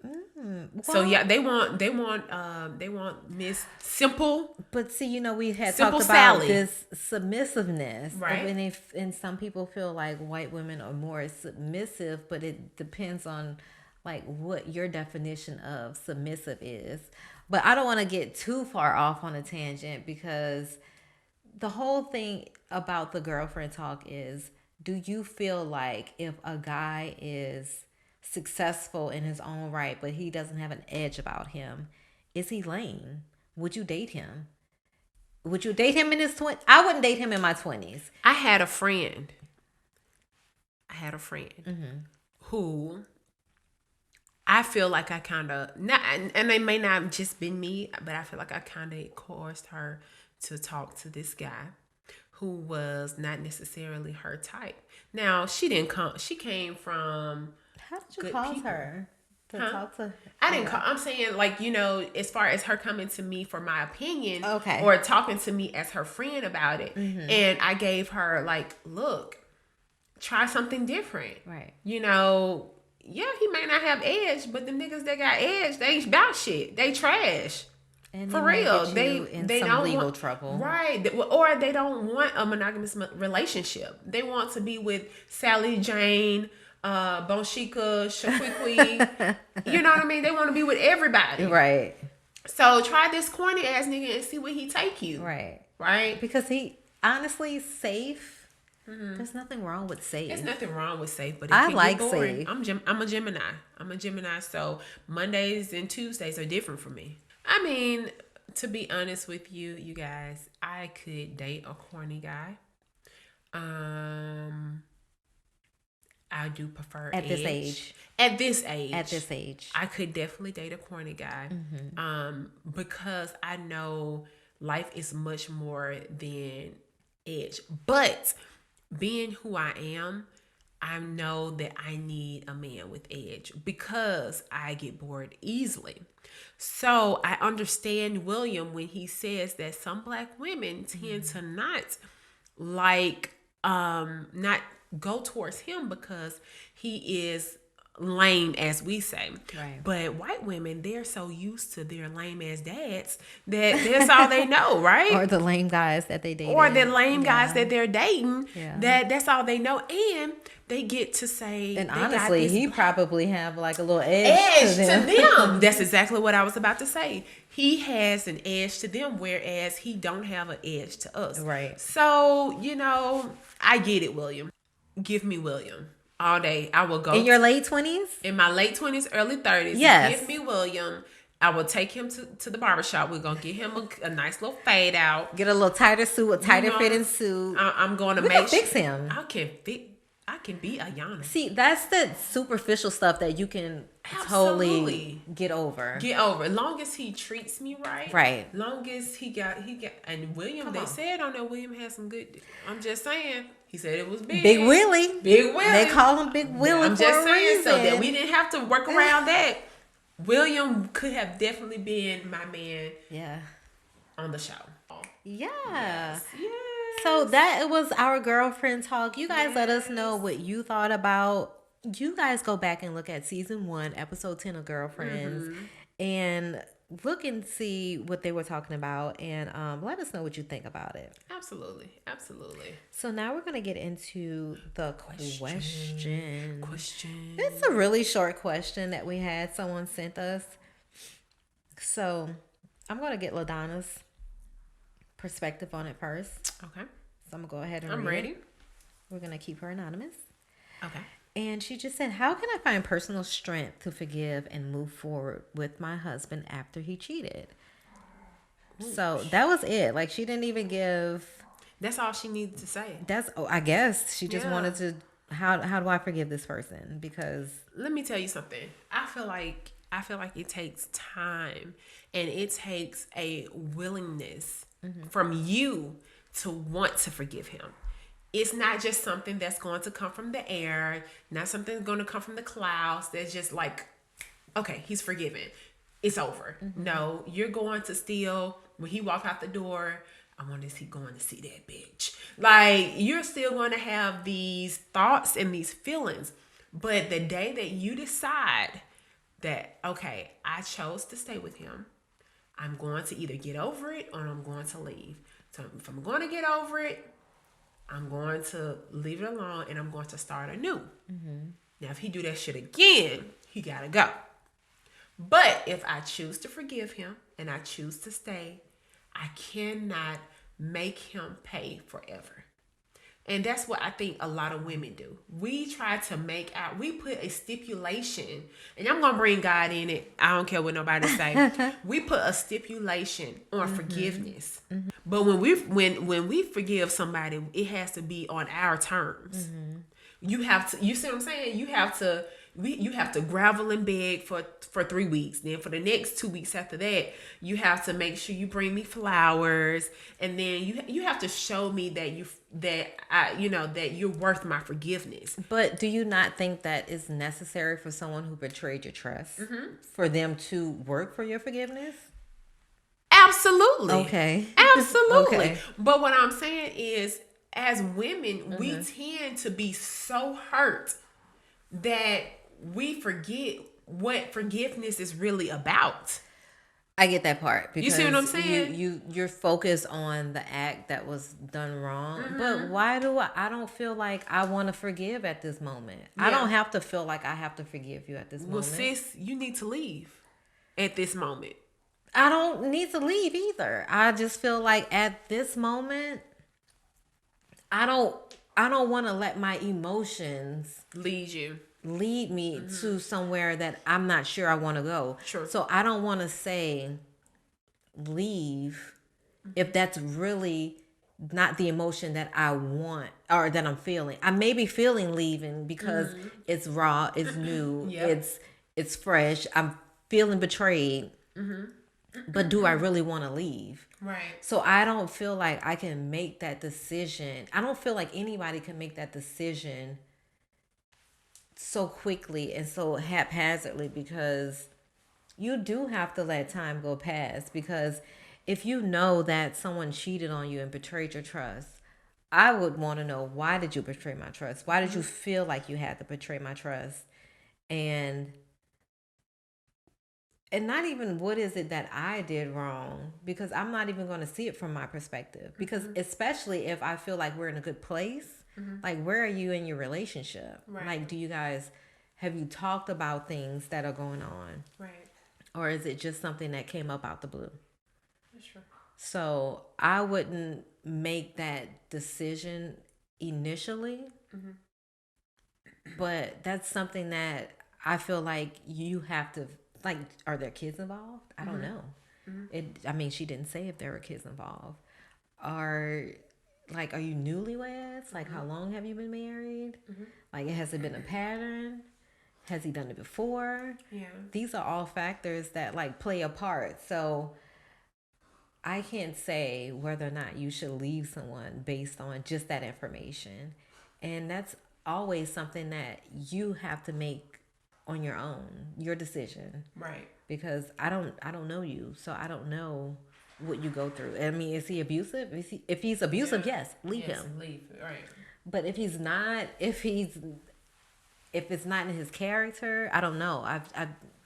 Well, So yeah, they want Miss Simple. But see, you know, we had Simple talked about Sally. this submissiveness, Right. And some people feel like white women are more submissive, but it depends on like what your definition of submissive is. But I don't want to get too far off on a tangent, because the whole thing about the girlfriend talk is, do you feel like if a guy is successful in his own right, but he doesn't have an edge about him, is he lame? Would you date him? Would you date him in his 20s? I wouldn't date him in my 20s. I had a friend who I feel like I kind of, and it may not just been me, but I feel like I kind of coerced her to talk to this guy who was not necessarily her type. Now, she came from How did you good cause people. her to talk to her? I didn't call. I'm saying, like, you know, as far as her coming to me for my opinion, Okay. or talking to me as her friend about it, and I gave her like, look, try something different. Right. You know, yeah, he may not have edge, but the niggas that got edge, they ain't about shit. They trash. And For it might real, get they you in they some don't legal want, trouble. right? Or they don't want a monogamous relationship. They want to be with Sally Jane, Bonshika, Shaquiqui. You know what I mean? They want to be with everybody, Right. So try this corny ass nigga and see where he take you, Right. Because he honestly safe. There's nothing wrong with safe. There's nothing wrong with safe, but it I can like get boring. safe. I'm a Gemini, so Mondays and Tuesdays are different for me. I mean, to be honest with you, you guys, I could date a corny guy. I do prefer At this age. age. At this age, I could definitely date a corny guy. Because I know life is much more than edge. But being who I am, I know that I need a man with edge because I get bored easily. So I understand William when he says that some Black women tend to not not go towards him because he is lame, as we say. Right. But white women, they're so used to their lame ass dads that that's all they know, right? Or the lame guys that they date. Or the lame guys that they're dating. Yeah. That's all they know. And they get to say, And they got honestly, this he probably have like a little edge to them. That's exactly what I was about to say. He has an edge to them, whereas he don't have an edge to us. Right. So, you know, I get it, William. Give me William all day. I will go In your late 20s? in my late 20s, early 30s. Yes. Give me William. I will take him to the barbershop. We're going to get him a nice little fade out. Get a little tighter suit, a tighter know, fitting suit. I'm going to We make can fix him. I can be a Yana. See, that's the superficial stuff that you can totally get over. Get over. As long as he treats me right. Right. Long as he got and William, they said on there William had some good. I'm just saying. He said it was big. Big Willie. Big Willie. They call him Big Willie I'm for just a saying reason. so that we didn't have to work around that. William could have definitely been my man Yeah. on the show. Yeah. Yes. So that was our girlfriend talk. You guys let us know what you thought about. You guys go back and look at season 1, episode 10 of Girlfriends, and look and see what they were talking about, and let us know what you think about it. Absolutely. So now we're gonna get into the question. Question. It's a really short question that we had. Someone sent us. So I'm gonna get LaDonna's perspective on it first. Okay. So I'm gonna go ahead and I'm read ready. it. We're gonna keep her anonymous. Okay. And she just said, "How can I find personal strength to forgive and move forward with my husband after he cheated?" So that was it. Like, she didn't even give. That's all she needed to say. I guess she just Yeah. wanted to. How do I forgive this person? Because Let me tell you something. I feel like it takes time, and it takes a willingness from you to want to forgive him. It's not just something that's going to come from the air, not something that's going to come from the clouds. That's just like, okay, he's forgiven. It's over. No, you're going to still, when he walked out the door, I wonder, is he going to see that bitch? Like, you're still going to have these thoughts and these feelings. But the day that you decide that, okay, I chose to stay with him, I'm going to either get over it or I'm going to leave. So if I'm going to get over it, I'm going to leave it alone and I'm going to start anew. Now, if he do that shit again, he got to go. But if I choose to forgive him and I choose to stay, I cannot make him pay forever. And that's what I think a lot of women do. We try to we put a stipulation, and I'm going to bring God in it. I don't care what nobody say. We put a stipulation on forgiveness. But when we forgive somebody, it has to be on our terms. You have to, you see what I'm saying? You have to gravel and beg for 3 weeks. Then for the next 2 weeks after that, you have to make sure you bring me flowers, and then you have to show me that you're worth my forgiveness. But do you not think that it's necessary for someone who betrayed your trust for them to work for your forgiveness? Absolutely. Okay. Absolutely. Okay. But what I'm saying is, as women, we tend to be so hurt that we forget what forgiveness is really about. I get that part. Because You see what I'm saying? You're focused on the act that was done wrong. But why do I don't feel like I want to forgive at this moment. I don't have to feel like I have to forgive you at this moment. Well, sis, you need to leave at this moment. I don't need to leave either. I just feel like at this moment, I don't want to let my emotions lead me to somewhere that I'm not sure I want to go. Sure. So I don't want to say leave if that's really not the emotion that I want or that I'm feeling. I may be feeling leaving because it's raw, it's new, it's fresh. I'm feeling betrayed. But do I really want to leave? Right. So I don't feel like I can make that decision. I don't feel like anybody can make that decision so quickly and so haphazardly, because you do have to let time go past. Because if you know that someone cheated on you and betrayed your trust, I would want to know, why did you betray my trust? Why did you feel like you had to betray my trust? And not even what is it that I did wrong, because I'm not even going to see it from my perspective. Because especially if I feel like we're in a good place, like, where are you in your relationship? Right. Like, have you talked about things that are going on? Right. Or is it just something that came up out the blue? Sure. So I wouldn't make that decision initially. But that's something that I feel like you have to, like, are there kids involved? I don't know. She didn't say if there were kids involved. Are you newlyweds? Like, how long have you been married? Like, has it been a pattern? Has he done it before? Yeah. These are all factors that, like, play a part. So I can't say whether or not you should leave someone based on just that information. And that's always something that you have to make on your own, your decision. Right. Because I don't know you, so I don't know what you go through. I mean, is he abusive? If he's abusive, yes, leave him. Leave, right. But if he's not, if it's not in his character, I don't know. I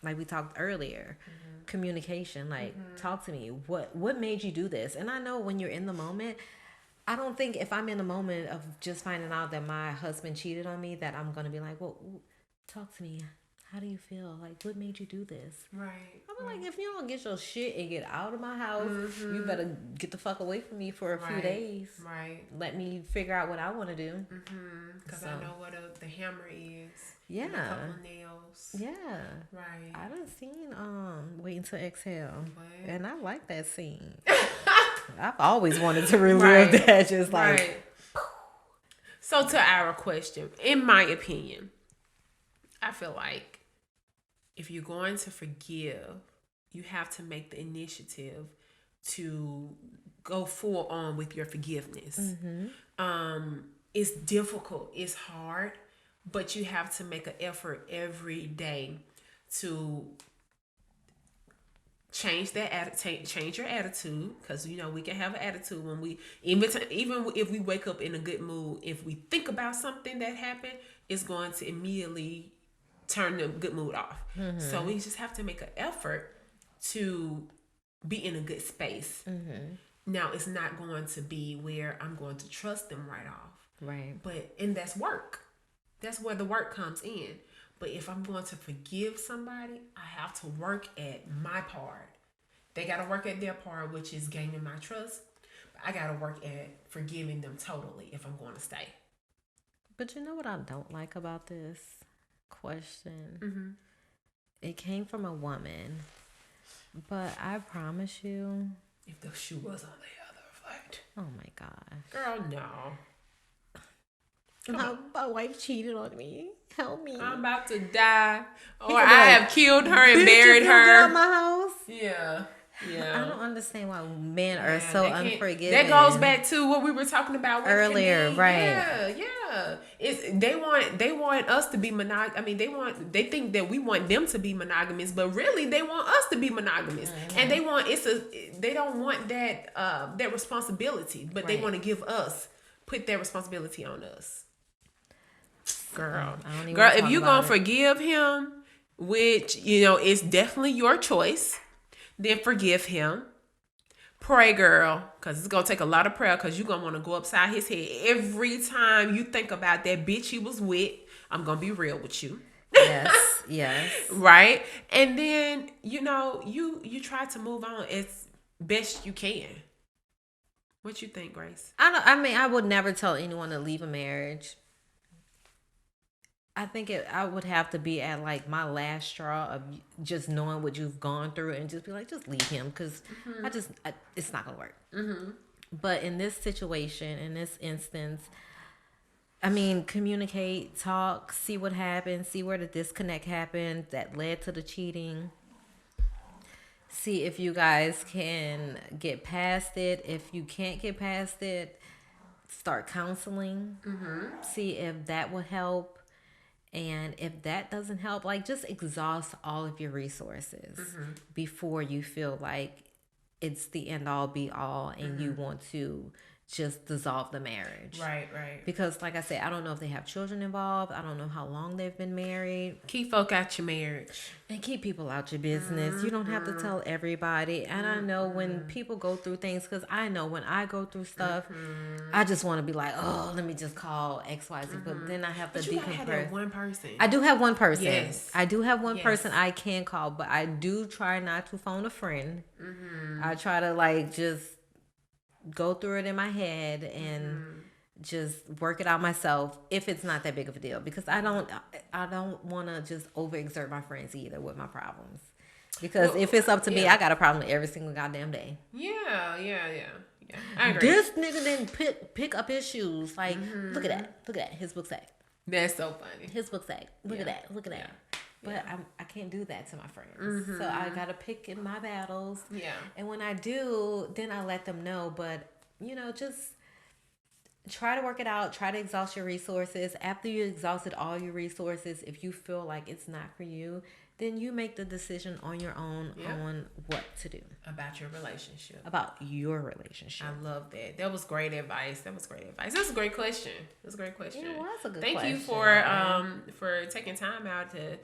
like we talked earlier, communication. Like, talk to me. What made you do this? And I know when you're in the moment, I don't think if I'm in the moment of just finding out that my husband cheated on me, that I'm gonna be like, well, talk to me. How do you feel? Like, what made you do this? Right. I'm like, if you don't get your shit and get out of my house, you better get the fuck away from me for a few days. Right. Let me figure out what I want to do. Because I know what the hammer is. Yeah. And a couple nails. Yeah. Right. I done seen Waiting to Exhale. What? And I like that scene. I've always wanted to relive that. Just like. Right. So to our question, in my opinion, I feel like if you're going to forgive, you have to make the initiative to go full on with your forgiveness. It's difficult, it's hard, but you have to make an effort every day to change change your attitude, because we can have an attitude when we even if we wake up in a good mood. If we think about something that happened, it's going to immediately turn the good mood off. So we just have to make an effort to be in a good space. Now, it's not going to be where I'm going to trust them right off. And that's work. That's where the work comes in. But if I'm going to forgive somebody, I have to work at my part. They got to work at their part, which is gaining my trust. But I got to work at forgiving them totally if I'm going to stay. But you know what I don't like about this question? It came from a woman, but I promise you, if the shoe was on the other foot. Oh my gosh. Girl, no. My wife cheated on me. Help me. I'm about to die. Or I have killed her and buried her. Get out my house. Yeah. I don't understand why men are so unforgiving. That goes back to what we were talking about earlier, right? Yeah. They want us to be monogamous. I mean, they think that we want them to be monogamous, but really they want us to be monogamous, and they don't want that responsibility, but they want to put that responsibility on us. Girl, if you gonna forgive him, which it's definitely your choice, then forgive him. Pray, girl, because it's gonna take a lot of prayer, because you're gonna want to go upside his head every time you think about that bitch he was with. I'm gonna be real with you. Yes. Right? And then you try to move on as best you can. What you think, Grace? I would never tell anyone to leave a marriage. I think I would have to be at like my last straw of just knowing what you've gone through and just be like, just leave him, because it's not gonna work. But in this situation, in this instance, I mean, communicate, talk, see what happened, see where the disconnect happened that led to the cheating. See if you guys can get past it. If you can't get past it, start counseling. See if that will help. And if that doesn't help, like, just exhaust all of your resources before you feel like it's the end all be all and you want to just dissolve the marriage. Right. Because like I said, I don't know if they have children involved. I don't know how long they've been married. Keep folk out your marriage. And keep people out your business. You don't have to tell everybody. And I know when people go through things, because I know when I go through stuff, I just want to be like, oh, let me just call XYZ. But then I have to decompress. Have that one person. I do have one person. Yes. I do have one person I can call, but I do try not to phone a friend. I try to like just go through it in my head and just work it out myself if it's not that big of a deal, because I don't want to just overexert my friends either with my problems, because if it's up to me, I got a problem every single goddamn day. Yeah. I agree. This nigga didn't pick up his shoes. Like, look at that. His book sack. That's so funny. His book sack. Look at that. But I can't do that to my friends. So I got to pick in my battles. Yeah. And when I do, then I let them know. But, just try to work it out. Try to exhaust your resources. After you exhausted all your resources, if you feel like it's not for you, then you make the decision on your own on what to do about your relationship. about your relationship. I love that. That was great advice. That was a great question. It was a great question. It was a good Thank question. you for taking time out to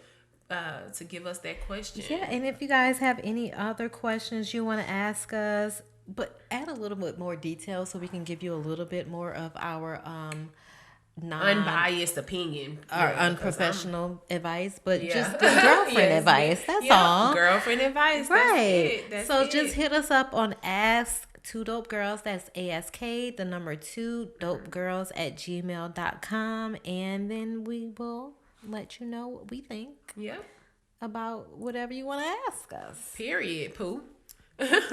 give us that question. Yeah, and if you guys have any other questions you want to ask us, but add a little bit more detail so we can give you a little bit more of our unbiased opinion or unprofessional advice, but just good girlfriend advice. That's all. Girlfriend advice. Right. That's so it. just hit us up on Ask Two Dope Girls. That's ASK, the number 2 dopegirls@gmail.com, and then we will let you know what we think. Yep. About whatever you want to ask us. Period, Pooh.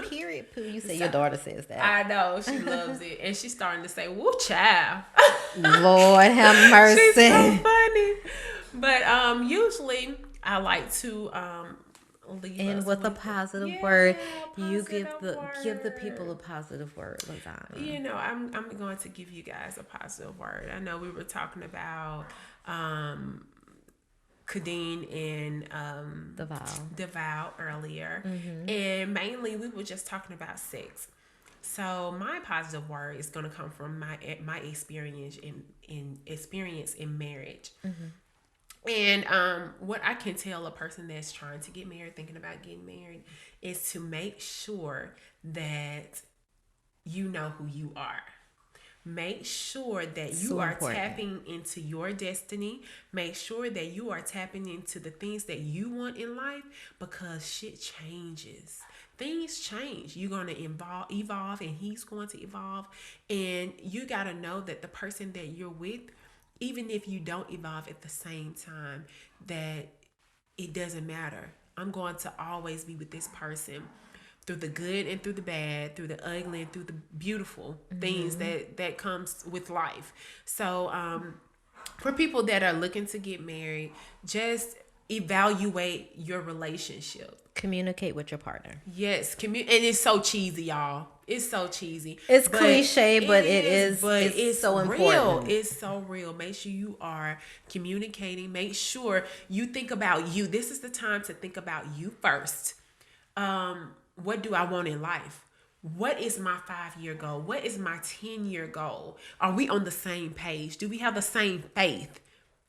Period, Pooh. You say your daughter says that. I know. She loves it. And she's starting to say, woo, child. Lord have mercy. She's so funny. But usually I like to leave and us with a positive word. You give the word. people a positive word, LaDonna. You know, I'm going to give you guys a positive word. I know we were talking about Kadeen and DeVal earlier, and mainly we were just talking about sex. So my positive word is going to come from my experience in marriage, and what I can tell a person that's trying to get married, thinking about getting married, is to make sure that you know who you are. Make sure that you are tapping into your destiny. Make sure that you are tapping into the things that you want in life, because shit changes. Things change. You're going to evolve, and he's going to evolve. And you got to know that the person that you're with, even if you don't evolve at the same time, that it doesn't matter. I'm going to always be with this person through the good and through the bad, through the ugly and through the beautiful things that comes with life. So for people that are looking to get married, just evaluate your relationship. Communicate with your partner. Yes, and it's so cheesy, y'all. It's so cheesy. It's cliche, but it's so important. Real. It's so real. Make sure you are communicating. Make sure you think about you. This is the time to think about you first. What do I want in life? What is my 5-year goal? What is my 10-year goal? Are we on the same page? Do we have the same faith?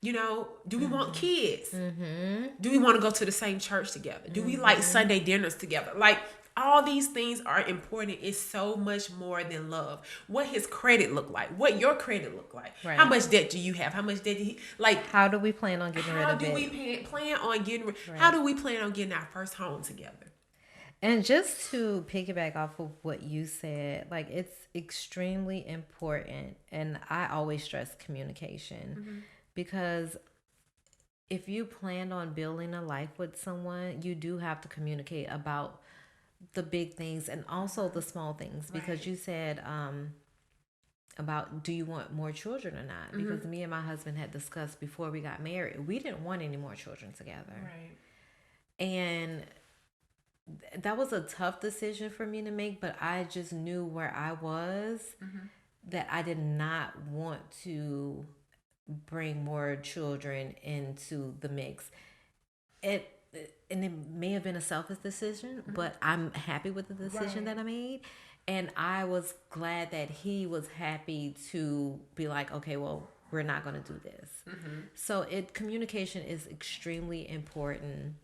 You know, do we want kids? Do we want to go to the same church together? Do we like Sunday dinners together? Like, all these things are important. It's so much more than love. What his credit look like? What your credit look like? Right. How much debt do you have? How much debt do he like? How do we plan on getting rid of it? How do we plan on getting? How do we plan on getting our first home together? And just to piggyback off of what you said, like, it's extremely important, and I always stress communication, because if you plan on building a life with someone, you do have to communicate about the big things and also the small things, because you said about, do you want more children or not? Because me and my husband had discussed before we got married, we didn't want any more children together. Right. And that was a tough decision for me to make, but I just knew where I was, that I did not want to bring more children into the mix. And it may have been a selfish decision, but I'm happy with the decision that I made. And I was glad that he was happy to be like, okay, well, we're not going to do this. So communication is extremely important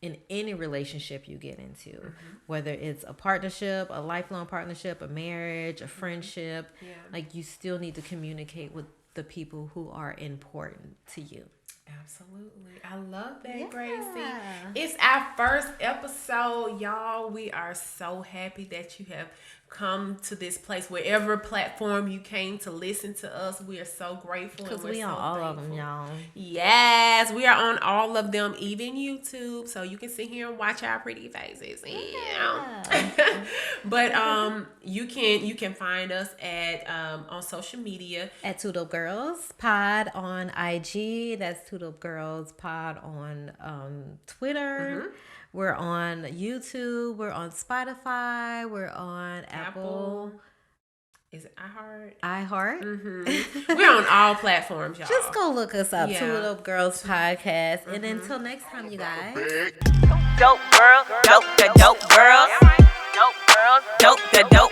in any relationship you get into, whether it's a partnership, a lifelong partnership, a marriage, a friendship. Like, you still need to communicate with the people who are important to you. Absolutely. I love that, Gracie. It's our first episode, y'all. We are so happy that you have come to this place, wherever platform you came to listen to us. We are so grateful. Because we on all of them, y'all. Yes, we are on all of them, even YouTube, so you can sit here and watch our pretty faces. But you can find us at on social media at Two Dope Girls Pod on IG. That's Two Dope Girls Pod on Twitter. We're on YouTube. We're on Spotify. We're on Apple. Is it iHeart? iHeart. We're on all platforms, y'all. Just go look us up, Yeah. Two Dope Girls Podcast. And until next time, you guys. Dope girls, dope the dope girls, dope girls, dope the dope